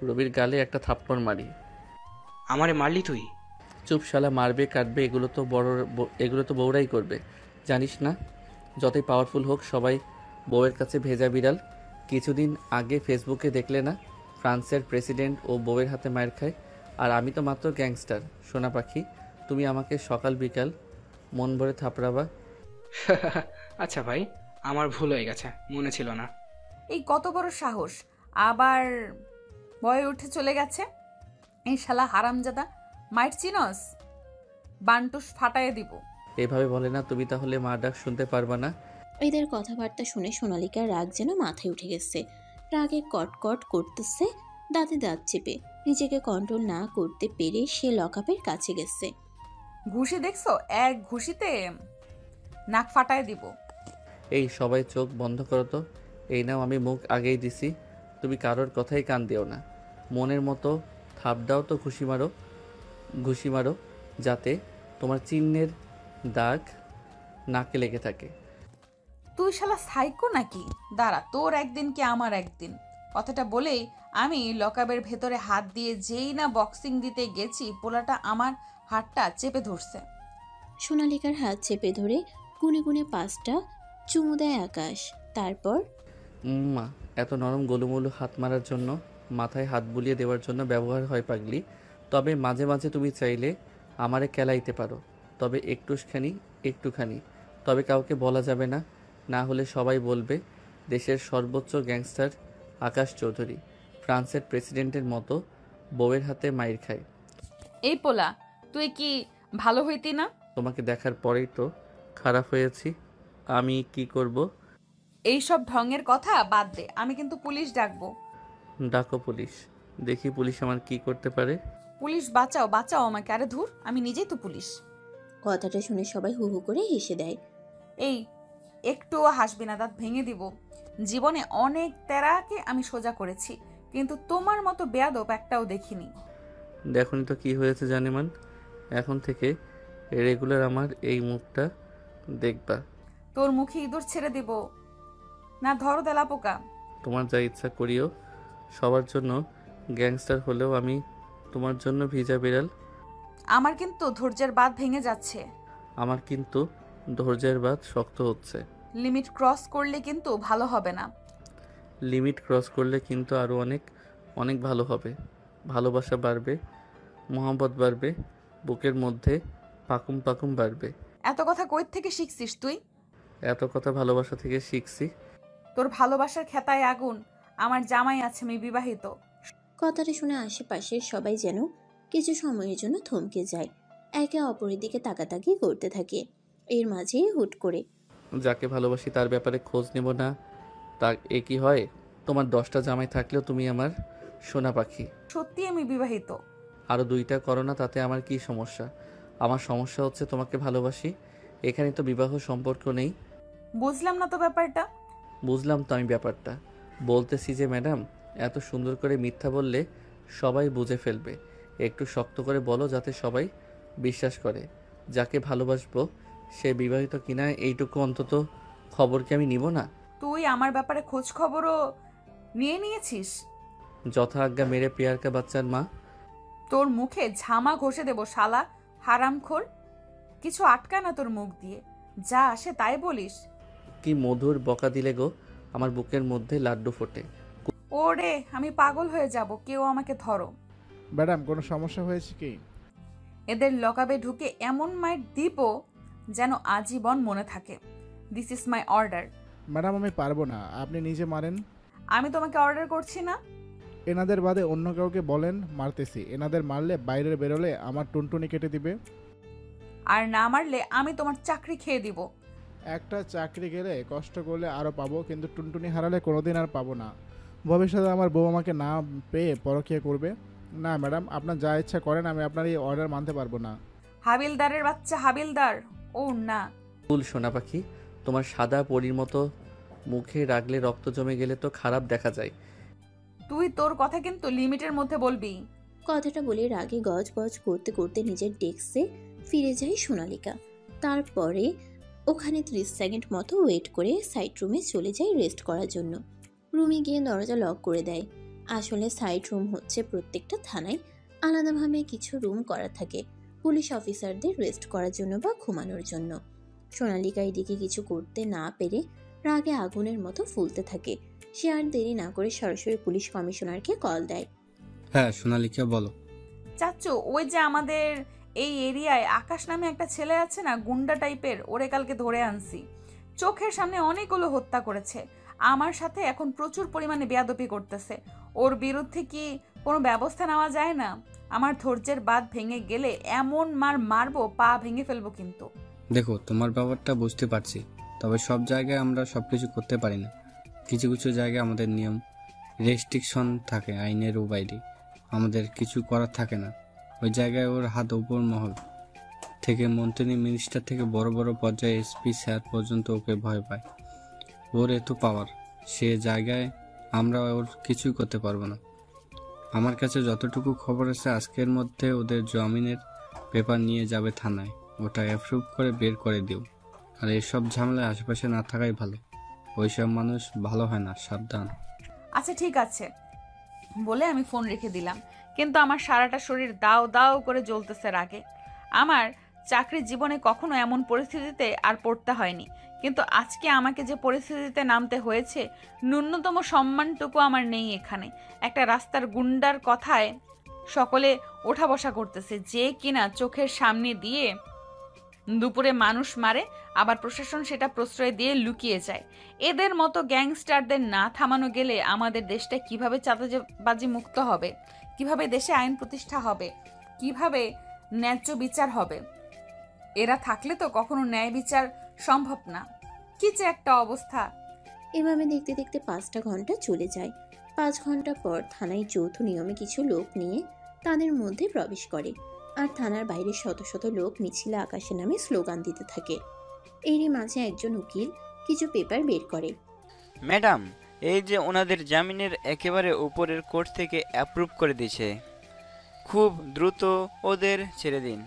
রবির গালে একটা থাপ্পড় মারি। আমারে মারলি তুই? চুপ শালা, মারবে কাটবে এগুলো তো বউরাই করবে, জানিস না? যতই পাওয়ারফুল হোক, সবাই বউয়ের কাছে ভেজা বিড়াল। কিছুদিন আগে ফেসবুকে দেখলে না, ফ্রান্সের প্রেসিডেন্ট ও বউয়ের হাতে মায়ের খায়, আর আমি তো মাত্র গ্যাংস্টার। সোনা পাখি, তুমি আমাকে সকাল বিকাল মন ভরে থাপড়াবা? আচ্ছা ভাই, আমার ভুল হয়ে গেছে, মনে ছিল না। এই কত বড় সাহস, আবার ভয়ে উঠে চলে গেছে। এই শালা হারামজাদা, মাইট চিনস? বান্টুস ফাটাইয়ে দিব। এভাবে বলে না, তুমি তাহলে মা ডাক শুনতে পারবা না? এদের কথাবার্তা শুনে সোনালিকার রাগ যেন মাথায় উঠে গেছে। রাগে কটকট করতেছে, দাঁতে দাঁত চেপে। নিজেকে কন্ট্রোল না করতে পেরে সে লকআপের কাছে গেছে। ঘুষি দেখছো? এক ঘুষিতে নাক ফাটায় দিব। এই সবাই চোখ বন্ধ করো তো। এই নাও, আমি মুখ আগেই দিছি, তুমি কারোর কথাই কান দিও না। মনের মতো থাপ দাও তো, ঘুষি মারো, যাতে তোমার চিহ্নের দাগ নাকে লেগে থাকে। তুই শালা সাইকো নাকি? দাঁড়া, তোর একদিন কি আমার একদিন। কথাটা বলেই আমি লকআপের ভেতরে হাত দিয়ে যেই না বক্সিং দিতে গেছি, পোলাটা আমার হাতটা চেপে ধরছে। সোনালিকার হাত চেপে ধরে গুনে গুনে 5টা চুমু দেয় আকাশ। তারপর মা, এত নরম গোলুমোলু হাত মারার জন্য, মাথায় হাত বুলিয়ে দেওয়ার জন্য ব্যবহার হয় পাগলি। তবে মাঝে মাঝে তুমি চাইলে আমারে কেলাইতে পারো, তবে একটুখানি। তবে কাউকে বলা যাবে না, না হলে সবাই বলবে দেশের সর্বোচ্চ গ্যাংস্টার আকাশ চৌধুরী ফ্রান্সের প্রেসিডেন্টের মতো বউয়ের হাতে মাইর খায়। এই পোলা, তুই কি ভালো হইতি না? তোমাকে দেখার পরেই তো খারাপ হয়েছি। আমি কি করব? এইসব ঢঙের কথা বাদ দে, আমি কিন্তু পুলিশ ডাকবো। ডাকো পুলিশ, দেখি পুলিশ আমার কি করতে পারে। পুলিশ বাঁচাও আমাকে। আরে ধুর, আমি নিজেই তো পুলিশ। কথাটা শুনে সবাই হু হু করে হেসে দেয়। এই একটুও হাসবি না, দাঁত ভেঙে দিব। জীবনে অনেক তেরাকে আমি সোজা করেছি, কিন্তু তোমার মতো বেয়াদব একটাও দেখিনি। দেখনি তো কি হয়েছে জানেমান? এখন থেকে রেগুলার আমার এই মুখটা দেখবা। তোর মুখে ইঁদুর ছেড়ে দিব না, ধরো তেলা পোকা। তোমার যা ইচ্ছা করিও। সবার জন্য গ্যাংস্টার হলেও আমি তোমার জন্য ভিজা বিড়াল। আমার কিন্তু ধৈর্যের বাঁধ ভেঙে যাচ্ছে। আমার কিন্তু ধৈর্যের বাঁধ শক্ত হচ্ছে। লিমিট ক্রস করলে কিন্তু ভালো হবে না। লিমিট ক্রস করলে কিন্তু আরও অনেক ভালো হবে। ভালোবাসা বাড়বে, মোহাম্মত বাড়বে, বুকের মধ্যে পাকুম বাড়বে। এত কথা কই থেকে শিখছিস তুই? এত কথা ভালোবাসা থেকে শিখছি। তোর ভালোবাসার খেতায় আগুন। আমার জামাই আছে, আমি বিবাহিত। কথাটা শুনে আশেপাশের সবাই যেন কিছু সময়ের জন্য থমকে যায়, একে অপরের দিকে তাকাতাকি করতে থাকে। এর মাঝেই হুট করে যাকে ভালোবাসি তার ব্যাপারে খোঁজ নেব না, তা এ কি হয়? তোমার 10টা জামাই থাকলেও তুমি আমার সোনা পাখি। সত্যি আমি বিবাহিত। আরও 2টা করো না, তাতে আমার কি সমস্যা? আমার সমস্যা হচ্ছে তোমাকে ভালোবাসি, এখানে তো বিবাহ সম্পর্ক নেই। বুঝলাম না তো ব্যাপারটা। বুঝলাম তো আমি ব্যাপারটা, বলতেছি যে ম্যাডাম, এত সুন্দর করে মিথ্যা বললে সবাই বুঝে ফেলবে। একটু শক্ত করে বলো যাতে সবাই বিশ্বাস করে। যাকে ভালোবাসবো সে বিবাহিত কিনা এইটুকু অন্তত খবর কি আমি নিব না? তুই আমার ব্যাপারে খোঁজ খবরও নিয়েছিস? যথা আজ্ঞা মেরে প্রিয়ারকা বাচ্চার মা। তোর মুখে ঝামা ঘষে দেব শালা হারামখোর। কিছু আটকায় না তোর মুখ দিয়ে, যা আসে তাই বলিস। কি মধুর বকা দিলে গো, আমার বুকের মধ্যে লাড্ডু ফোটে। ওরে আমি পাগল হয়ে যাব, কেউ আমাকে ধরো। ম্যাডাম কোনো সমস্যা হয়েছে কি? এদের লকাবে ঢুকে এমন মাইট দিব যেন আজীবন মনে থাকে। This is my order. Madam আমি পারবো না, আপনি নিজে মারেন। আমি তোমাকে অর্ডার করছি না। এনাদের বাদে অন্য কাউকে বলেন মারতেছি। এনাদের মারলে বাইরে বেরোলে আমার টুনটুনি কেটে দিবে। আর না মারলে আমি তোমার চাকরি খেয়ে দিব। একটা চাকরি গেলে কষ্ট করলে আরও পাবো, কিন্তু টুনটুনি হারালে কোনোদিন আর পাবো না। ভবিষ্যতে আমার বউ আমাকে না পেয়ে পরকীয়া করবে। না ম্যাডাম, আপনার যা ইচ্ছা করেন, আমি আপনার এই অর্ডার মানতে পারবো না। হাবিলদারের বাচ্চা হাবিলদার। ও না, ফুল সোনা পাখি, তোমার সাদা পরীর মতো মুখে রাগলে রক্ত জমে গেলে তো খারাপ দেখা যায়। তুই তোর কথা কিন্তু লিমিটের মধ্যে বলবি। কথাটা বলে রাগে গজ গজ করতে করতে নিজের ডেস্কে ফিরে যায় সোনালিকা। তারপরে ওখানে 30 সেকেন্ড মতো ওয়েট করে সাইড রুমে চলে যায় রেস্ট করার জন্য। রুমে গিয়ে দরজা লক করে দেয়। আসলে সাইড রুম হচ্ছে প্রত্যেকটা থানায় আলাদাভাবে কিছু রুম করা থাকে পুলিশ অফিসারদের রেস্ট করার জন্য বা ঘুমানোর জন্য। সোনালিকা এদিকে কিছু করতে না পেরে রাগে আগুনের মতো ফুলতে থাকে। সে আর দেরি না করে সরাসরি পুলিশ কমিশনারকে কল দেয়। হ্যাঁ সোনালিকা বলো। চাচ্চু, ওই যে আমাদের এই এরিয়ায় আকাশ নামে একটা ছেলে আছে না, গুন্ডা টাইপের, ওরে কালকে ধরে আনছি। চোখের সামনে অনেকগুলো হত্যা করেছে। আমার সাথে এখন প্রচুর পরিমাণে বেয়াদবি করতেছে। ওর বিরুদ্ধে কি কোনো ব্যবস্থা নেওয়া যায় না? আমার ধৈর্যের বাঁধ ভেঙে গেলে এমন মারবো, পা ভেঙে ফেলবো কিন্তু। দেখো তোমার ব্যাপারটা বুঝতে পারছি, তবে সব জায়গায় আমরা সব কিছু করতে পারি না। কিছু কিছু জায়গায় আমাদের নিয়ম রেস্ট্রিকশন থাকে, আইনেরও বাইরে আমাদের কিছু করার থাকে না। ওই জায়গায় ওর হাত উপর মহল থেকে মন্ত্রী মিনিস্টার থেকে বড় বড় পর্যায়ে এসপি স্যার পর্যন্ত ওকে ভয় পায়। ওর এত পাওয়ার, সে জায়গায় আমরা ওর কিছুই করতে পারবো না। আমার কাছে যতটুকু খবর আছে আজকের মধ্যে ওদের জামিনের পেপার নিয়ে যাবে থানায়, ওটা অ্যাপ্রুভ করে বের করে দিও। আর এসব ঝামেলায় আশেপাশে না থাকাই ভালো, ওইসব মানুষ ভালো হয় না, সাবধান। আচ্ছা ঠিক আছে বলে আমি ফোন রেখে দিলাম। কিন্তু আমার সারাটা শরীর দাও দাও করে জ্বলতেছে রাগে। আমার চাকরির জীবনে কখনো এমন পরিস্থিতিতে আর পড়তে হয়নি, কিন্তু আজকে আমাকে যে পরিস্থিতিতে নামতে হয়েছে, ন্যূনতম সম্মানটুকু আমার নেই এখানে। একটা রাস্তার গুন্ডার কথায় সকলে ওঠা বসা করতেছে, যে কিনা চোখের সামনে দিয়ে দুপুরে মানুষ মারে, আবার প্রশাসন সেটা প্রশ্রয় দিয়ে লুকিয়ে যায়। এদের মতো গ্যাংস্টারদের না থামানো গেলে আমাদের দেশটা কিভাবে চাঁদাবাজি মুক্ত হবে, কিভাবে দেশে আইন প্রতিষ্ঠা হবে, কিভাবে ন্যায্য বিচার হবে? এরা থাকলে তো কখনো ন্যায় বিচার সম্ভব না। কি যে একটা অবস্থা। এভাবে দেখতে দেখতে 5টা ঘন্টা চলে যায়। 5 ঘন্টা পর থানায় যৌথ নিয়মে কিছু লোক নিয়ে তাদের মধ্যে প্রবেশ করে, আর থানার বাইরে শত শত লোক মিছিলে আকাশের নামে স্লোগান দিতে থাকে। এরই মাঝে একজন উকিল কিছু পেপার বের করে। ম্যাডাম, এই যে ওনাদের জামিনের একেবারে উপরের কোর্ট থেকে অ্যাপ্রুভ করে দিয়েছে, খুব দ্রুত ওদের ছেড়ে দিন।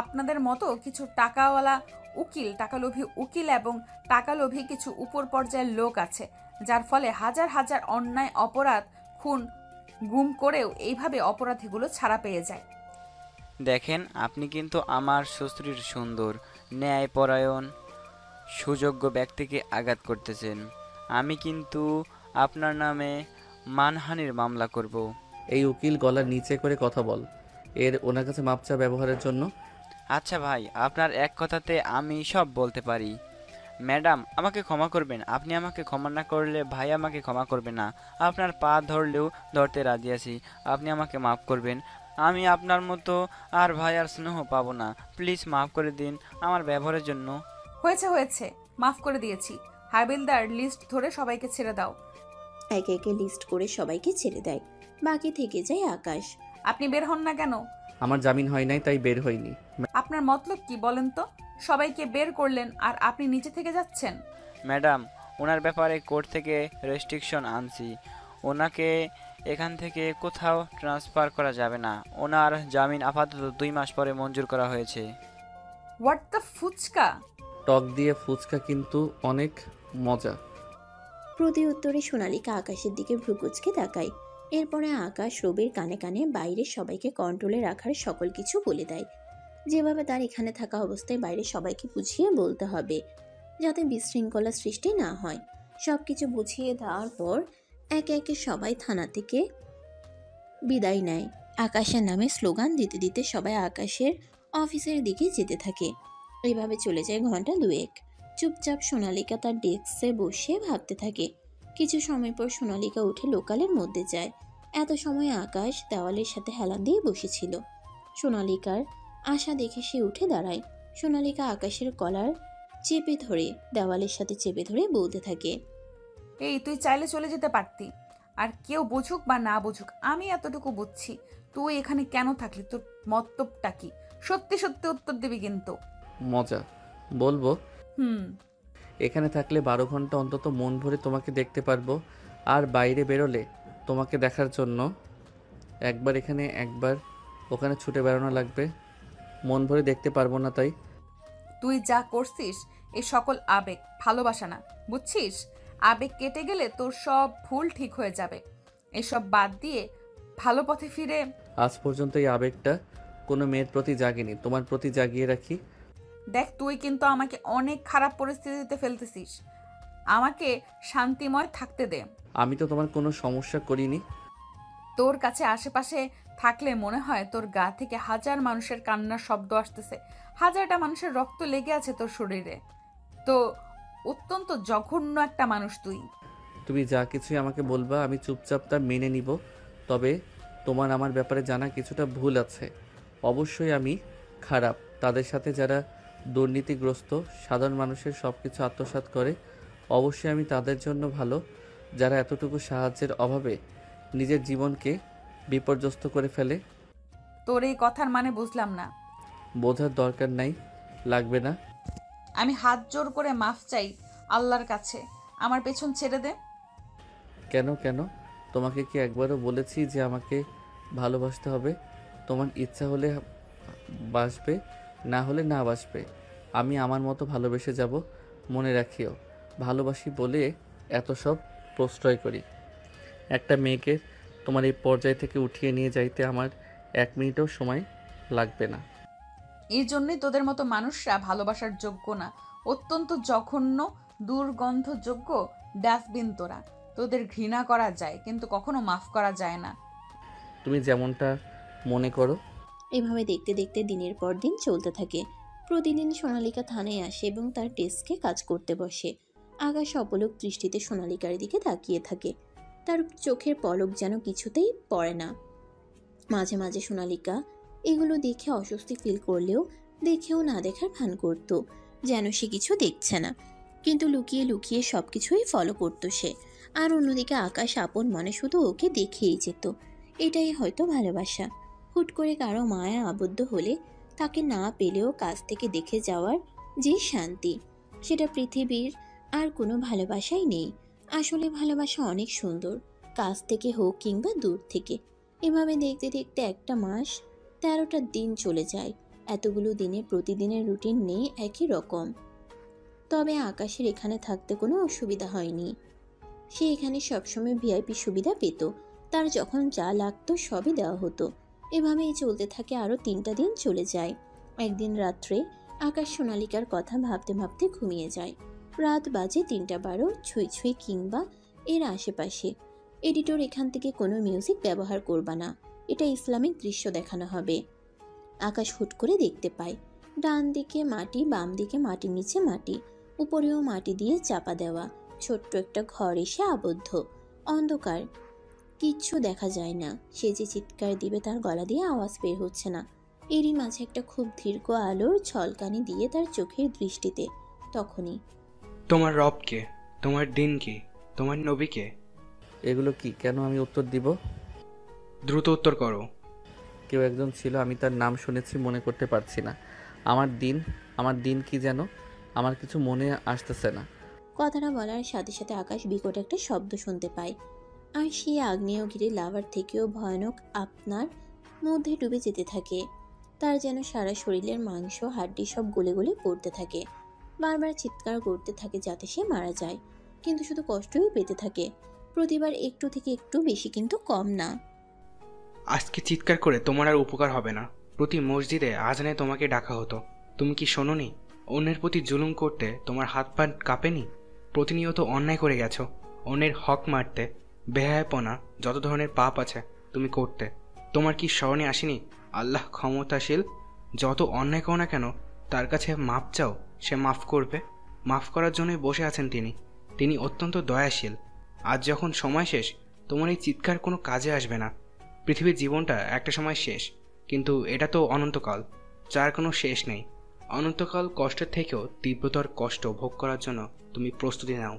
আপনাদের মতো কিছু টাকাওয়ালা উকিল, টাকালোভী উকিল এবং টাকালোভী কিছু উপর পর্যায়ের লোক আছে, যার ফলে হাজার হাজার অন্যায় অপরাধ, খুন, গুম করেও এইভাবে অপরাধীগুলো ছাড়া পেয়ে যায়। দেখেন, আপনি কিন্তু আমার শ্বশুরের সুন্দর, ন্যায়পরায়ণ, সুযোগ্য ব্যক্তিকে আঘাত করতেছেন। আমি কিন্তু আপনার নামে মানহানির মামলা করব। এই উকিল গলা নিচে করে কথা বল, এর ওনার কাছে মাপচা ব্যবহারের জন্য। আচ্ছা ভাই, আপনার এক কথাতে আমি সব বলতে পারি। ম্যাডাম আমাকে ক্ষমা করবেন, আপনি আমাকে ক্ষমা না করলে ভাই আমাকে ক্ষমা করবে না। আপনার পা ধরলেও ধরতে রাজি আছি, আপনি আমাকে মাফ করবেন। আমি আপনার মতো আর ভাই আর স্নেহ পাবো না, প্লিজ মাফ করে দিন আমার ব্যবহারের জন্য। হয়েছে হয়েছে, মাফ করে দিয়েছি। হাবিলদার, লিস্ট ধরে সবাইকে ছেড়ে দাও। একে একে লিস্ট করে সবাইকে ছেড়ে দেয়। বাকি থেকে যায় আকাশ। আপনি বের হন না কেন? আমার জামিন হয় নাই তাই বের হইনি। আপনার মতলব কি বলেন তো? সবাইকে বের করলেন আর আপনি নিচে থেকে যাচ্ছেন। ম্যাডাম, ওনার ব্যাপারে কোর্ট থেকে রেস্ট্রিকশন আনছি, ওনাকে এখান থেকে কোথাও ট্রান্সফার করা যাবে না। ওনার জামিন আপাতত 2 মাস পরে মঞ্জুর করা হয়েছে। What the fuchka? টক দিয়ে ফুচকা কিন্তু অনেক মজা। প্রতি উত্তরে সোনালিকা আকাশের দিকে ভ্রুকুচকে তাকায়। এরপরে আকাশ রবির কানে কানে বাইরে সবাইকে কন্ট্রোলে রাখার সকল কিছু বলে দেয়, যেভাবে তার এখানে থাকা অবস্থায় বাইরে সবাইকে বুঝিয়ে বলতে হবে, যাতে বিশৃঙ্খলা সৃষ্টি না হয়। সবকিছু বুঝিয়ে দেওয়ার পর একে একে সবাই থানা থেকে বিদায় নেয়। আকাশের নামে স্লোগান দিতে দিতে সবাই আকাশের অফিসের দিকে যেতে থাকে। এইভাবে চলে যায় ঘন্টা দুয়েক। চুপচাপ সোনালিকা তার ডেস্কে বসে ভাবতে থাকে। কিছু সময় পর সোনালিকা উঠে লোকালের মধ্যে যায়। এত সময় আকাশ দেওয়ালের সাথে হেলান দিয়ে বসেছিল। সোনালিকার আশা দেখে সে উঠে দাঁড়ায়। সোনালিকা আকাশের কলার চেপে ধরে দেওয়ালের সাথে চেপে ধরে বলতে থাকে, এই তুই চাইলে চলে যেতে পারতি, আর কেউ বুঝুক বা না বুঝুক আমি এতটুকু বুঝছি তুই এখানে কেন থাকলি, তোর মতলবটা কি? সত্যি সত্যি উত্তর দিবি কিন্তু। মজা বলবো? হুম। এখানে থাকলে 12 ঘন্টা অন্তত মন ভরে তোমাকে দেখতে পারবো, আর বাইরে বেরোলে তোমাকে দেখার জন্য একবার এখানে একবার ওখানে ছুটে বেড়ানো লাগবে। মন ভরে দেখতে পারবো না তাই। তুই যা করছিস এই সকল আবেগ, ভালোবাসা না, বুঝছিস? আবেগ কেটে গেলে তোর সব ভুল ঠিক হয়ে যাবে। এসব বাদ দিয়ে ভালো পথে ফিরে। আজ পর্যন্ত এই আবেগটা কোনো মেয়ের প্রতি জাগেনি, তোমার প্রতি জাগিয়ে রাখি। দেখ তুই কিন্তু আমাকে অনেক খারাপ পরিস্থিতিতে ফেলতেছিস, আমাকে শান্তিময় থাকতে দে। আমি তো তোমার কোনো সমস্যা করিনি। তোর কাছে আশেপাশে থাকলে মনে হয় তোর গা থেকে হাজার মানুষের কান্নার শব্দ আসতেছে, হাজারটা মানুষের রক্ত লেগে আছে তোর শরীরে। তো অত্যন্ত জঘন্য একটা মানুষ তুই। তুমি যা কিছুই আমাকে বলবা আমি চুপচাপ তা মেনে নিব। তবে তোমার আমার ব্যাপারে জানা কিছুটা ভুল আছে। অবশ্যই আমি খারাপ। তাদের সাথে যারা দুর্নীতিগ্রস্ত সাধারণ মানুষের সব কিছু আত্মসাৎ করে, অবশ্যই আমি তাদের জন্য ভালো। যারা এতটুকু সাহায্যের অভাবে নিজের জীবনকে বিপর্যস্ত করে ফেলে। তোর এই কথার মানে বুঝলাম না। বোঝার দরকার নাই, লাগবে না। আমি হাত জোর করে মাফ চাই আল্লাহর কাছে, আমার পেছন ছেড়ে দে। কেন কেন? তোমাকে কি একবারও বলেছি যে আমাকে ভালোবাসতে হবে? তোমার ইচ্ছা হলে বাসবে, না হলে না বাসবে। আমি আমার মতো ভালোবেসে যাব। মনে রাখিও, ভালোবাসি বলে এত সব প্রশ্রয় করি। একটা মেয়েকে তোমার এই পর্যায় থেকে উঠিয়ে নিয়ে যাইতে আমার 1 মিনিটও সময় লাগবে না। এই জন্যই তোদের মতো মানুষরা ভালোবাসার যোগ্য না, অত্যন্ত জঘন্য দুর্গন্ধযোগ্য ডাস্টবিন তোরা। তোদের ঘৃণা করা যায় কিন্তু কখনো মাফ করা যায় না। তুমি যেমনটা মনে করো। এভাবে দেখতে দেখতে দিনের পর দিন চলতে থাকে। প্রতিদিন সোনালিকা থানায় আসে এবং তার ডেস্কে কাজ করতে বসে। আকাশ অপলক দৃষ্টিতে সোনালিকার দিকে তাকিয়ে থাকে। তার চোখের পলক যেন কিছুতেই পড়ে না। মাঝে মাঝে সোনালিকা এগুলো দেখে অস্বস্তি ফিল করলেও দেখেও না দেখার ভান করত, যেন সে কিছু দেখছে না। কিন্তু লুকিয়ে লুকিয়ে সব কিছুই ফলো করতো সে। আর অন্যদিকে আকাশ আপন মনে শুধু ওকে দেখেই যেত। এটাই হয়তো ভালোবাসা। হুট করে কারো মায়া আবদ্ধ হলে তাকে না পেলেও কাছ থেকে দেখে যাওয়ার যে শান্তি, সেটা পৃথিবীর আর কোনো ভালোবাসাই নেই। আসলে ভালোবাসা অনেক সুন্দর, কাছ থেকে হোক কিংবা দূর থেকে। এভাবে দেখতে দেখতে একটা মাস 13টা দিন চলে যায়। এতগুলো দিনে প্রতিদিনের রুটিন নেই একই রকম। তবে আকাশের এখানে থাকতে কোনো অসুবিধা হয়নি। সে এখানে সবসময় ভিআইপি সুবিধা পেত। তার যখন যা লাগতো সবই দেওয়া হতো। এভাবেই চলতে থাকে। আরও 3টা দিন চলে যায়। একদিন রাত্রে আকাশ সোনালিকার কথা ভাবতে ভাবতে ঘুমিয়ে যায়। রাত বাজে 3:12, ছুঁই ছুঁই কিংবা এর আশেপাশে। এডিটর এখান থেকে কোনো মিউজিক ব্যবহার করবা না, এটা ইসলামিক দৃশ্য দেখানো হবে। আকাশ হুট করে দেখতে পায় ডান দিকে মাটি, বাম দিকে মাটির নিচে মাটি, উপরেও মাটি দিয়ে চাপা দেওয়া ছোট্ট একটা ঘর এসে আবদ্ধ। অন্ধকার, কিচ্ছু দেখা যায় না। সে যে চিৎকার দিবে তার গলা দিয়ে আওয়াজ বের হচ্ছে না। এরই মাঝে একটা খুব দীর্ঘ আলোর ঝলকানি দিয়ে তার চোখের দৃষ্টিতে। তখনই, তোমার রব কে? তোমার দিন কি? তোমার নবী কে? এগুলো কি? কেন আমি উত্তর দিব? দ্রুত উত্তর করো। কেউ একজন ছিল, আমি তার নাম শুনেছি, মনে করতে পারছি না। আমার দিন কি যেন? আমার কিছু মনে আসতেছে না। কথাটা বলার সাথে সাথে আকাশ বিকট একটা শব্দ শুনতে পায়। আর সেই আগ্নেয়গিরি লাভার থেকেও ভয়ানক আপনার মধ্যে ডুবে যেতে থাকে। তার যেন সারা শরীরের মাংস হাড্ডি সব গলে গলে পড়তে থাকে। বারবার চিৎকার করতে থাকে যাতে সে মারা যায়, কিন্তু শুধু কষ্টই পেতে থাকে। প্রতিবার একটু থেকে একটু বেশি, কিন্তু কম না। আজকে চিৎকার করে তোমার আর উপকার হবে না। প্রতি মসজিদে আজানে তোমাকে ডাকা হতো, তুমি কি শোনোনি? অন্যের প্রতি জুলুম করতে তোমার হাত পা কাঁপেনি? প্রতিনিয়ত অন্যায় করে গেছো, অন্যের হক মারতে। বেহায়াপনা, যত ধরনের পাপ আছে তুমি করতে। তোমার কি স্মরণে আসেনি আল্লাহ ক্ষমতাশীল? যত অন্যায় করো না কেন তার কাছে মাপ চাও, সে মাফ করবে। মাফ করার জন্যই বসে আছেন তিনি। তিনি অত্যন্ত দয়াশীল। আজ যখন সময় শেষ, তোমার এই চিৎকার কোনো কাজে আসবে না। পৃথিবীর জীবনটা একটা সময় শেষ, কিন্তু এটা তো অনন্তকাল, যার কোনো শেষ নেই। অনন্তকাল কষ্টের থেকেও তীব্রতর কষ্ট ভোগ করার জন্য তুমি প্রস্তুতি নাও।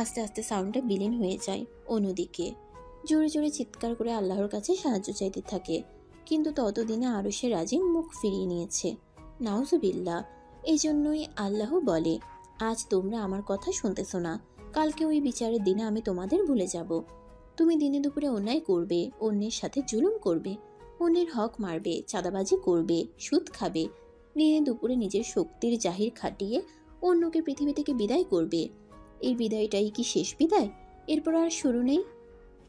আস্তে আস্তে সাউন্ডটা বিলীন হয়ে যায়। অন্যদিকে জোরে জোরে চিৎকার করে আল্লাহর কাছে সাহায্য চাইতে থাকে, কিন্তু ততদিনে আরও সে রাজি মুখ ফিরিয়ে নিয়েছে। নাউজুবিল্লাহ। এই জন্যই আল্লাহ বলে, আজ তোমরা আমার কথা শুনতেছো না, কালকে ওই বিচারের দিনে আমি তোমাদের ভুলে যাব। তুমি দিনে দুপুরে অন্যায় করবে, অন্যের সাথে জুলুম করবে, অন্যের হক মারবে, চাঁদাবাজি করবে, সুদ খাবে, দিনে দুপুরে নিজের শক্তির জাহির খাটিয়ে অন্যকে পৃথিবী থেকে বিদায় করবে। এই বিদায়টাই কি শেষ বিদায়? এরপর আর শুরু নেই?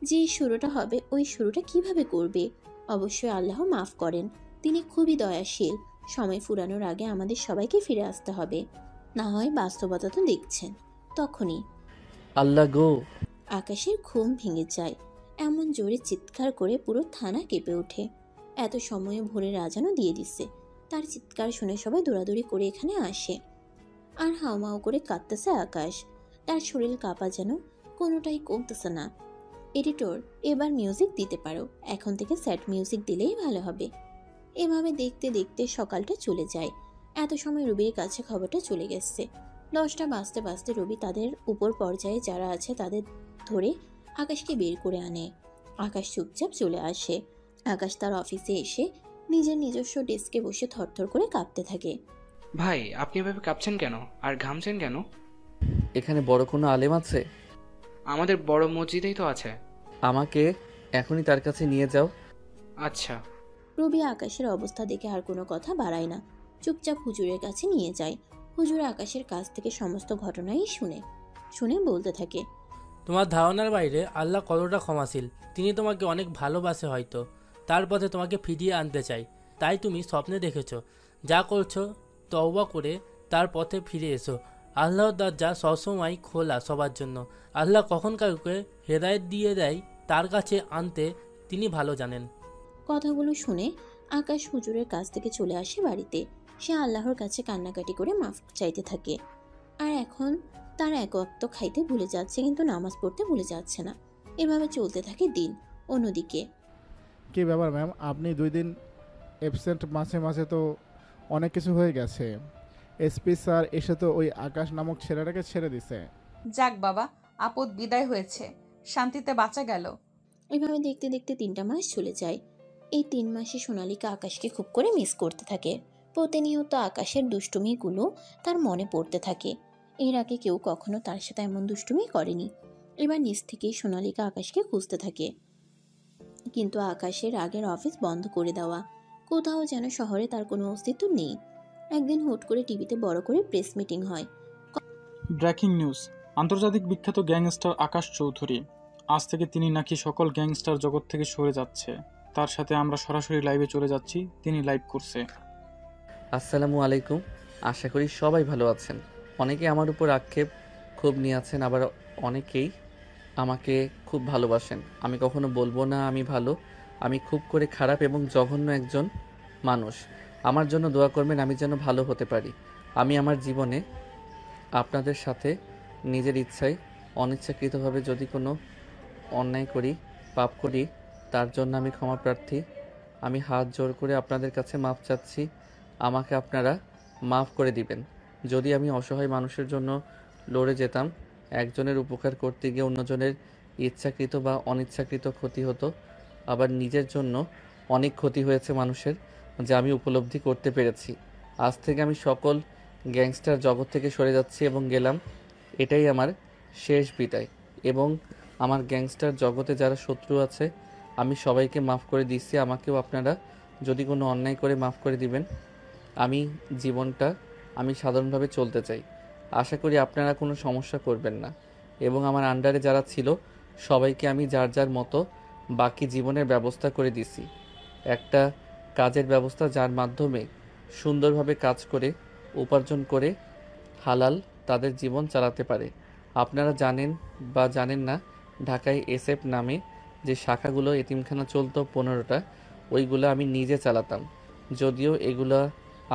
যে শুরুটা হবে ওই শুরুটা কিভাবে করবে? অবশ্যই আল্লাহ মাফ করেন, তিনি খুবই দয়াশীল। সময় ফুরানোর আগে আমাদের সবাইকে ফিরে আসতে হবে, না হয় বাস্তবতা তো দেখছেন। তখনই আল্লাহ গো! আকাশের ঘুম ভেঙে যায়। এমন জোরে চিৎকার করে পুরো থানা কেঁপে ওঠে। এত সময়ে ভোরের আজানও দিয়ে দিচ্ছে। তার চিৎকার শুনে সবাই দৌড়াদৌড়ি করে এখানে আসে। আর হাউমাউ করে কাঁদতেছে আকাশ। তার শরীর কাঁপা যেন কোনোটাই কমতেছে না। এডিটর, এবার মিউজিক দিতে পারো, এখন থেকে স্যাড মিউজিক দিলেই ভালো হবে। এভাবে দেখতে দেখতে সকালটা চলে যায়। এত সময় রবির কাছে খবরটা চলে গেছে। 10টা বাজতে বাজতে রবি তাদের উপর পর্যায়ে যারা আছে তাদের ধরে আকাশকে বের করে আনে। আকাশ চুপচাপ চলে আসে। আকাশ তার অফিসে এসে নিজের নিজস্ব ডেস্কে বসে থরথর করে কাঁপতে থাকে। ভাই, আপনি এভাবে কাঁপছেন কেন আর ঘামছেন কেন? এখানে বড় কোনো আলেম আছে? আমাদের বড় মসজিদেই তো আছে। আমাকে এখনই তার কাছে নিয়ে যাও। আচ্ছা। রবি আকাশের অবস্থা দেখে আর কোনো কথা বাড়ায় না, চুপচাপ হুজুরের কাছে নিয়ে যায়। হুজুর আকাশের কাছ থেকে সমস্ত ঘটনাই শুনে বলতে থাকে, তোমার ধারণার বাইরে আল্লাহ কতটা ক্ষমাশীল। তিনি তোমাকে অনেক ভালোবাসে, হয়তো তার পথে তোমাকে ফিরিয়ে আনতে চাই। তাই তুমি স্বপ্নে দেখেছো, যা করছো তওবা করে তার পথে ফিরে এসো। আল্লাহর দরজা সবসময় খোলা সবার জন্য। আল্লাহ কখন কাউকে হেদায়েত দিয়ে দেয় তার কাছে আনতে তিনি ভালো জানেন। কথাগুলো শুনে আকাশ হুজুরের কাছ থেকে চলে আসে বাড়িতে। সে আল্লাহর কাছে কান্নাকাটি করে মাফ চাইতে থাকে। আর এখন তার এক ওয়াক্ত খাইতে ভুলে যাচ্ছে, কিন্তু নামাজ পড়তে ভুলে যাচ্ছে না। এভাবে চলতে থাকে দিন। অন্যদিকে, কি ব্যাপার ম্যাম, আপনি 2 দিন অ্যাবসেন্ট, মাঝে মাঝে তো অনেক কিছু হয়ে গেছে। এসপি স্যার এসে তো ওই আকাশ নামক ছেলেটাকে ছেড়ে দিছে। যাক বাবা, আপদ বিদায় হয়েছে, শান্তিতে বাঁচা গেল। এভাবে দেখতে দেখতে 3টা মাস চলে যায়। এই 3 মাসে সোনালিকা আকাশকে খুব করে মিস করতে থাকে। প্রতিনিয়ত আকাশের দুষ্টুমিগুলো তার মনে পড়তে থাকে। এর আগে কেউ কখনো তার সাথে এমন দুষ্টুমি করেনি। এবার নিজ থেকেই সোনালিকা আকাশকে খুঁজতে থাকে, কিন্তু আকাশের আগের অফিস বন্ধ করে দেওয়া। কোথাও যেন শহরে তার কোনো অস্তিত্ব নেই। একদিন হুট করে টিভিতে বড় করে প্রেস মিটিং হয়। ব্রেকিং নিউজ, আন্তর্জাতিক বিখ্যাত গ্যাংস্টার আকাশ চৌধুরী, আজ থেকে তিনি নাকি সকল গ্যাংস্টার জগৎ থেকে সরে যাচ্ছে। তার সাথে আমরা সরাসরি লাইভে চলে যাচ্ছি, তিনি লাইভ করছে। আসসালামু আলাইকুম, আশা করি সবাই ভালো আছেন। অনেকে আমার উপর আক্ষেপ খুব নিয়ে আছেন, আবার অনেকেই আমাকে খুব ভালোবাসেন। আমি কখনো বলবো না আমি ভালো, আমি খুব করে খারাপ এবং জঘন্য একজন মানুষ। আমার জন্য দোয়া করবেন, আমি যেন ভালো হতে পারি। আমি আমার জীবনে আপনাদের সাথে নিজের ইচ্ছায় অনিচ্ছাকৃতভাবে যদি কোনো অন্যায় করি, পাপ করি, তার জন্য আমি ক্ষমা প্রার্থী। আমি হাত জোর করে আপনাদের কাছে মাপ চাচ্ছি, আমাকে আপনারা মাফ করে দিবেন। যদি আমি অসহায় মানুষের জন্য লড়ে যেতাম, একজনের উপকার করতে গিয়ে অন্যজনের ইচ্ছাকৃত বা অনিচ্ছাকৃত ক্ষতি হতো। আবার নিজের জন্য অনেক ক্ষতি হয়েছে মানুষের, যা আমি উপলব্ধি করতে পেরেছি। আজ থেকে আমি সকল গ্যাংস্টার জগৎ থেকে সরে যাচ্ছি এবং গেলাম। এটাই আমার শেষ বিদায়। এবং আমার গ্যাংস্টার জগতে যারা শত্রু আছে আমি সবাইকে মাফ করে দিচ্ছি। আমাকেও আপনারা যদি কোনো অন্যায় করে মাফ করে দিবেন। আমি জীবনটা আমি সাধারণভাবে চলতে চাই। আশা করি আপনারা কোনো সমস্যা করবেন না। এবং আমার আন্ডারে যারা ছিল সবাইকে আমি যার যার মতো বাকি জীবনের ব্যবস্থা করে দিছি। একটা কাজের ব্যবস্থা যার মাধ্যমে সুন্দরভাবে কাজ করে উপার্জন করে হালাল তাদের জীবন চালাতে পারে। আপনারা জানেন বা জানেন না, ঢাকায় এসএফ নামে যে শাখাগুলো এতিমখানা চলতো 15টা, ওইগুলো আমি নিজে চালাতাম। যদিও এগুলো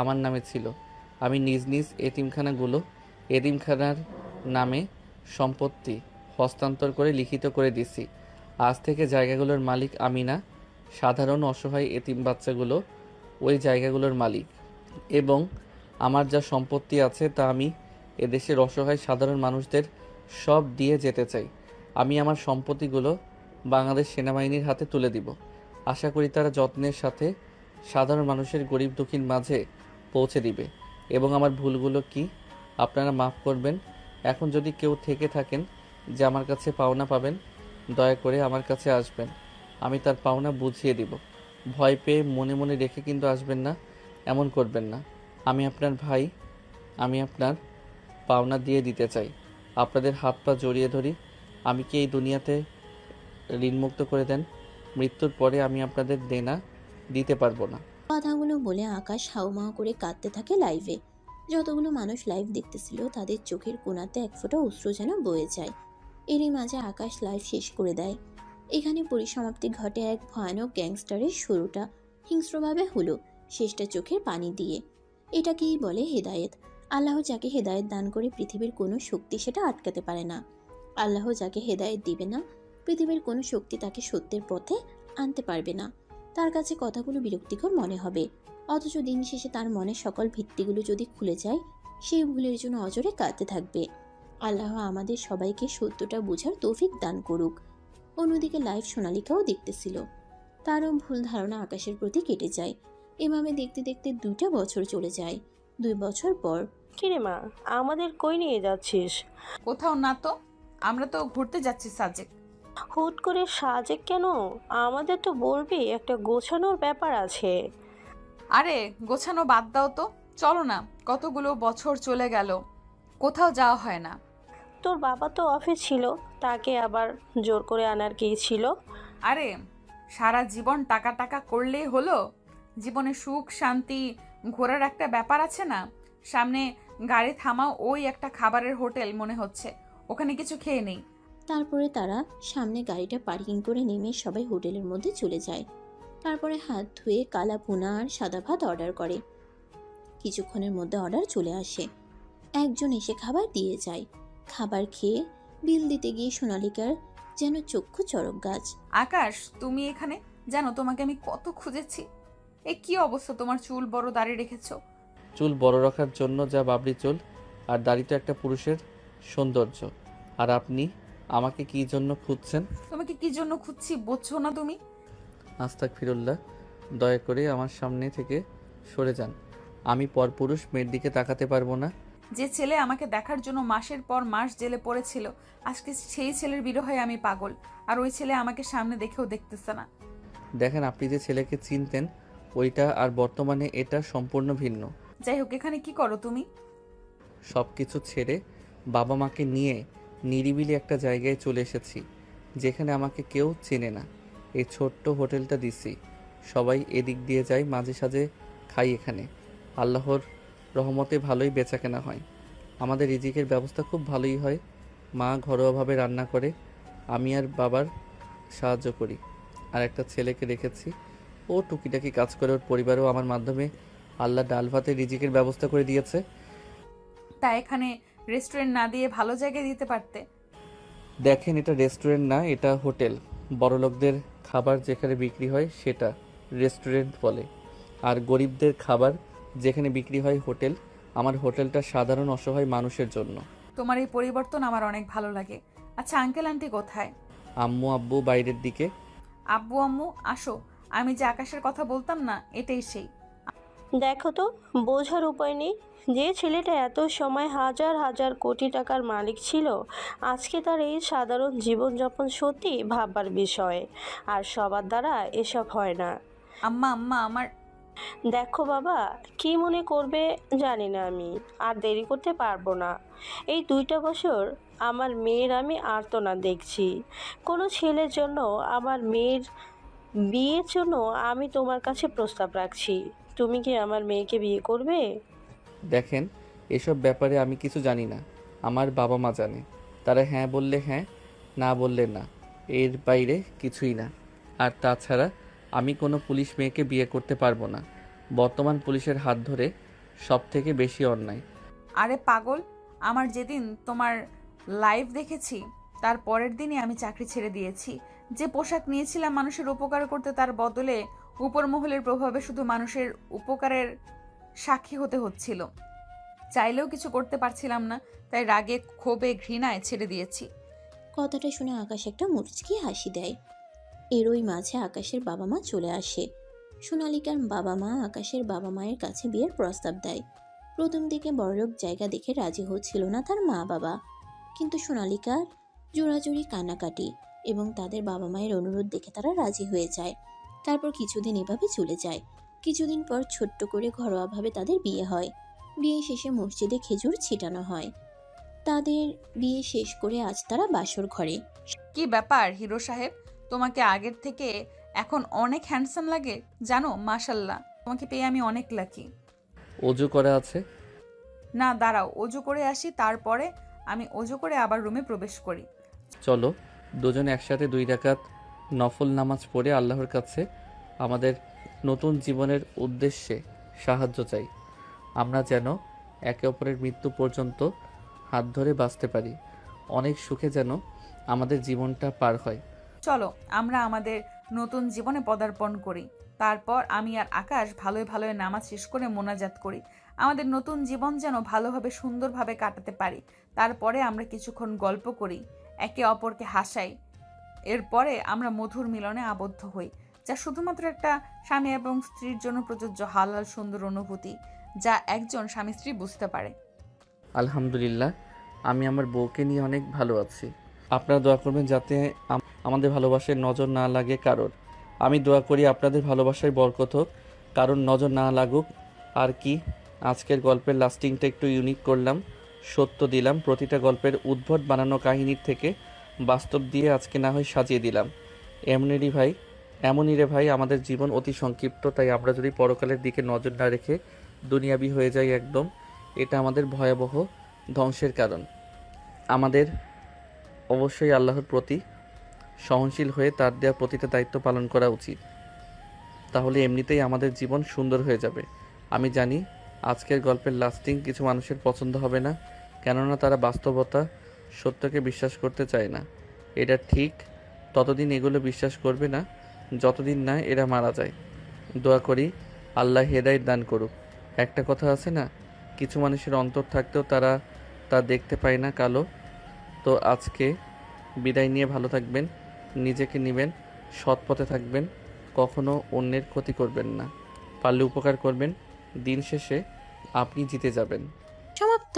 আমার নামে ছিল, আমি নিজ নিজ এতিমখানার নামে সম্পত্তি হস্তান্তর করে লিখিত করে দিছি। আজ থেকে জায়গাগুলোর মালিক আমি না, সাধারণ অসহায় এতিম বাচ্চাগুলো ওই জায়গাগুলোর মালিক। এবং আমার যা সম্পত্তি আছে তা আমি এদেশের অসহায় সাধারণ মানুষদের সব দিয়ে যেতে চাই। আমি আমার সম্পত্তিগুলো বাংলাদেশ সেনাবাহিনীর হাতে তুলে দিব। আশা করি তারা যত্নের সাথে সাধারণ মানুষের গরিব দুঃখীর মাঝে পৌঁছে দিবে। এবং আমার ভুলগুলো কি আপনারা মাফ করবেন। এখন যদি কেউ থেকে থাকেন যে আমার কাছে পাওনা পাবেন, দয়া করে আমার কাছে আসবেন, আমি তার পাওনা বুঝিয়ে দিব। ভয় পেয়ে মনে মনে রেখে কিন্তু আসবেন না, এমন করবেন না। আমি আপনার ভাই, আমি আপনার পাওনা দিয়ে দিতে চাই। আপনাদের হাত পা জড়িয়ে ধরি, আমি কি এই দুনিয়াতে ঋণমুক্ত করে দেন। মৃত্যুর পরে আমি আপনাদের দেনা দিতে পারবো না। কথাগুলো বলে আকাশ হাউমাউ করে কাঁদতে থাকে লাইভে। যতগুলো মানুষ লাইভ দেখতেছিল তাদের চোখের কোণাতে এক ফোঁটা অশ্রু যেন বয়ে যায়। এরই মাঝে আকাশ লাইভ শেষ করে দেয়। এখানে পরিসমাপ্তি ঘটে এক ভয়ানক গ্যাংস্টারের শুরুটা হিংস্রভাবে হলো, শেষটা চোখের পানি দিয়ে। এটাকেই বলে হেদায়েত। আল্লাহ যাকে হেদায়েত দান করে পৃথিবীর কোনো শক্তি সেটা আটকাতে পারে না। আল্লাহ যাকে হেদায়েত দিবে না, পৃথিবীর কোনো শক্তি তাকে সত্যের পথে আনতে পারবে না। তার কাছে কথাগুলো বিরক্তিকর মনে হবে, অথচ দিন শেষে তার মনে সকল ভিত্তিগুলো যদি খুলে যায়, সেই ভুলের জন্য অজরে কাঁদতে থাকবে। আল্লাহ আমাদের সবাইকে সত্যটা বোঝার তৌফিক দান করুক। অন্যদিকে লাইভ সোনালিকাও দেখতেছিল। তারও ভুল ধারণা আকাশের প্রতি কেটে যায়। এভাবে দেখতে দেখতে 2টা বছর চলে যায়। 2 বছর পর, কিরে মা, আমাদের কই নিয়ে যাচ্ছিস? কোথাও না তো, আমরা তো ঘুরতে যাচ্ছি সাজেক। হুট করে সাজেক কেন? আমাদের তো বলবি, একটা গোছানোর ব্যাপার আছে। আরে গোছানো বাদ দাও তো, চলো না। কতগুলো বছর চলে গেল, কোথাও যাওয়া হয় না। তোর বাবা তো অফিস ছিল, তাকে আবার জোর করে আনার কি ছিল? আরে সারা জীবন টাকা টাকা করলেই হলো? জীবনে সুখ শান্তি ঘোরার একটা ব্যাপার আছে না? সামনে গাড়ি থামাও, ওই একটা খাবারের হোটেল মনে হচ্ছে, ওখানে কিছু খেয়ে নেই। তারপরে তারা সামনে গাড়িটা পার্কিং করে নেমে সবাই হোটেলের মধ্যে চলে যায়। তারপরে হাত ধুয়ে কালা ভুনা আর সাদা ভাত অর্ডার করে। কিছুক্ষণের মধ্যে অর্ডার চলে আসে। একজন এসে খাবার দিয়ে যায়। খাবার খেয়ে বিল দিতে গিয়ে সোনালিকার যেন চক্ষু চড়ক গাছ। আকাশ, তুমি এখানে? জানো তোমাকে আমি কত খুঁজেছি। এ কি অবস্থা, তোমার চুল বড়, দাড়ি রেখেছো? চুল বড় রাখার জন্য যা বাবরি চুল আর দাড়ি তো একটা পুরুষের সৌন্দর্য। আর আপনি আমাকে কি জন্য খুঁজছেন? তোমাকে কি জন্য খুঁজছি বুঝছো না তুমি? আস্তাগফিরুল্লাহ, দয়া করে আমার সামনে থেকে সরে যান। আমি পরপুরুষ মেয়ের দিকে তাকাতে পারবো না। যে ছেলে আমাকে দেখার জন্য মাসের পর মাস জেলে পড়েছিল, আজকে সেই ছেলের বিরহে আমি পাগল। আর ওই ছেলে আমাকে সামনে দেখেও দেখতেছে না। দেখেন, আপনি যে ছেলেকে চিনতেন ওইটা আর বর্তমানে এটা সম্পূর্ণ ভিন্ন। যাই হোক, এখানে কি করো তুমি? সব কিছু ছেড়ে বাবা মাকে নিয়ে নিরিবিলি একটা জায়গায় চলে এসেছি, যেখানে আমাকে কেউ চেনে না। এই ছোট্ট হোটেলটা দিছি, সবাই এদিক দিয়ে যায়, মাঝে সাঝে খাই এখানে। আল্লাহর রহমতে ভালোই বেচাকেনা হয়। আমাদের রিজিকের ব্যবস্থা খুব ভালোই হয়। মা ঘরোয়াভাবে রান্না করে, আমি আর বাবার সাহায্য করি। আর একটা ছেলেকে রেখেছি, ও টুকিটাকি কাজ করে। ওর পরিবারও আমার মাধ্যমে আল্লাহ ডাল ভাতে রিজিকের ব্যবস্থা করে দিয়েছে। তা এখানে রেস্টুরেন্ট না দিয়ে ভালো জায়গায় দিতে পারতে। দেখেন, এটা রেস্টুরেন্ট না, এটা হোটেল। বড়লোকদের খাবার যেখানে বিক্রি হয় সেটা রেস্টুরেন্ট বলে, আর গরিবদের খাবার যেখানে বিক্রি হয় হোটেল। আমার হোটেলটা সাধারণ অসহায় মানুষের জন্য। তোমার এই পরিবর্তন আমার অনেক ভালো লাগে। আচ্ছা, আঙ্কেল আন্টি কোথায়? আম্মু আব্বু বাইরের দিকে। আব্বু আম্মু আসো, আমি যে আকাশের কথা বলতাম না, এটাই সেই। দেখো তো, বোঝার উপায় নেই। যে ছেলেটা এত সময় হাজার হাজার কোটি টাকার মালিক ছিল, আজকে তার এই সাধারণ জীবনযাপন সত্যি ভাববার বিষয়। আর সবার দ্বারা এসব হয় না। আম্মা আম্মা আমার। দেখো বাবা, কি মনে করবে জানি না, আমি আর দেরি করতে পারবো না। এই 2টা বছর আমার মেয়ের আমি আর্তনা দেখছি। কোনো ছেলের জন্য আমার মেয়ের বিয়ের জন্য আমি তোমার কাছে প্রস্তাব রাখছি। তুমি কি আমার মেয়েকে বিয়ে করবে? দেখেন, এসব ব্যাপারে আমি কিছু জানি না, আমার বাবা মা জানে। তারা হ্যাঁ বললে হ্যাঁ, না বললে না, এর বাইরে কিছুই না। আর তাছাড়া আমি কোনো পুলিশ মেয়েকে বিয়ে করতে পারবো না। বর্তমান পুলিশের হাত ধরে সব থেকে বেশি অন্যায়। আরে পাগল, আমার যেদিন তোমার লাইভ দেখেছি তার পরের দিনই আমি চাকরি ছেড়ে দিয়েছি। যে পোশাক নিয়েছিলাম মানুষের উপকার করতে, তার বদলে উপর মহলের প্রভাবে শুধু মানুষের উপকারের সাক্ষী হতে হচ্ছিল। চাইলেও কিছু করতে পারছিলাম না, তাই রাগে ক্ষোভে ঘৃণায় ছেড়ে দিয়েছি। কথাটা শুনে আকাশ একটা মুচকি হাসি দেয়। এরই মাঝে আকাশের বাবা মা চলে আসে। সোনালিকার বাবা মা আকাশের বাবা মায়ের কাছে বিয়ের প্রস্তাব দেয়। প্রথম দিকে বড়লোক জায়গা দেখে রাজি হচ্ছিল না তার মা বাবা, কিন্তু সোনালিকার জোড়াজুড়ি কান্নাকাটি এবং তাদের বাবা মায়ের অনুরোধ দেখে তারা রাজি হয়ে যায়। তারপর কিছুদিন এভাবে চলে যায়। কিছুদিন পর ছোট্ট করে ঘরোয়াভাবে তাদের বিয়ে হয়। বিয়ে শেষে মসজিদে খেজুর ছিটানো হয়। তাদের বিয়ে শেষ করে আজ তারা বাসর ঘরে। কি ব্যাপার হিরো সাহেব, তোমাকে আগের থেকে এখন অনেক হ্যান্ডসাম লাগে জানো। মাশাল্লাহ, তোমাকে পেয়ে আমি অনেক লাকি। অজু করা আছে? না, দাঁড়াও, অজু করে আসি, তারপরে আমি অজু করে আবার রুমে প্রবেশ করি। চলো দুজনে একসাথে 2 রাকাত নফল নামাজ পড়ে আল্লাহর কাছে আমাদের নতুন জীবনের উদ্দেশ্যে সাহায্য চাই। আমরা যেন একে অপরের মৃত্যু পর্যন্ত হাত ধরে বাঁচতে পারি। অনেক সুখে যেন আমাদের জীবনটা পার হয়। চলো আমরা আমাদের নতুন জীবনে পদার্পণ করি। তারপর আমি আর আকাশ ভালোই ভালোই নামাজ শেষ করে মোনাজাত করি। আমাদের নতুন জীবন যেন ভালোভাবে সুন্দরভাবে কাটাতে পারি। তারপরে আমরা কিছুক্ষণ গল্প করি, একে অপরকে হাসাই। এরপরে আমরা মধুর মিলনে আবদ্ধ হই, যা শুধুমাত্র একটা স্বামী এবং স্ত্রীর জন্য প্রযোজ্য হালাল সুন্দর অনুভূতি, যা একজন স্বামী স্ত্রী বুঝতে পারে। আলহামদুলিল্লাহ, আমি আমার বউকে নিয়ে অনেক ভালো আছি। আপনারা দোয়া করবেন যাতে আমাদের ভালোবাসায় নজর না লাগে কারোর। আমি দোয়া করি আপনাদের ভালোবাসায় বরকত হোক, কারণ নজর না লাগুক। আর কি, আজকের গল্পের লাস্টিংটা একটু ইউনিক করলাম, সত্য দিলাম। প্রতিটা গল্পের উদ্ভট বানানো কাহিনীর থেকে বাস্তব দিয়ে আজকে না হয় সাজিয়ে দিলাম। এমনই রে ভাই, আমাদের জীবন অতি সংক্ষিপ্ত, তাই আমরা যদি পরকালের দিকে নজর না রেখে দুনিয়াবি হয়ে যাই একদম, এটা আমাদের ভয়াবহ ধ্বংসের কারণ। আমাদের অবশ্যই আল্লাহর প্রতি সহনশীল হয়ে তার দেওয়া প্রতিটা দায়িত্ব পালন করা উচিত, তাহলে এমনিতেই আমাদের জীবন সুন্দর হয়ে যাবে। আমি জানি আজকের গল্পের লাস্টিং কিছু মানুষের পছন্দ হবে না, কেননা তারা বাস্তবতা সত্যকে বিশ্বাস করতে চায় না। এটা ঠিক ততদিন এগুলো বিশ্বাস করবে না যতদিন না এরা মারা যায়। দোয়া করি আল্লাহ হেদায়েত দান করুক। একটা কথা আছে না, কিছু মানুষের অন্তর থাকতেও তারা তা দেখতে পায় না কালো। তো আজকে বিদায় নিয়ে ভালো থাকবেন, নিজেকে নেবেন, সৎ পথে থাকবেন, কখনো অন্যের ক্ষতি করবেন না, পারলে উপকার করবেন। দিন শেষে আপনি জিতে যাবেন। সমাপ্ত।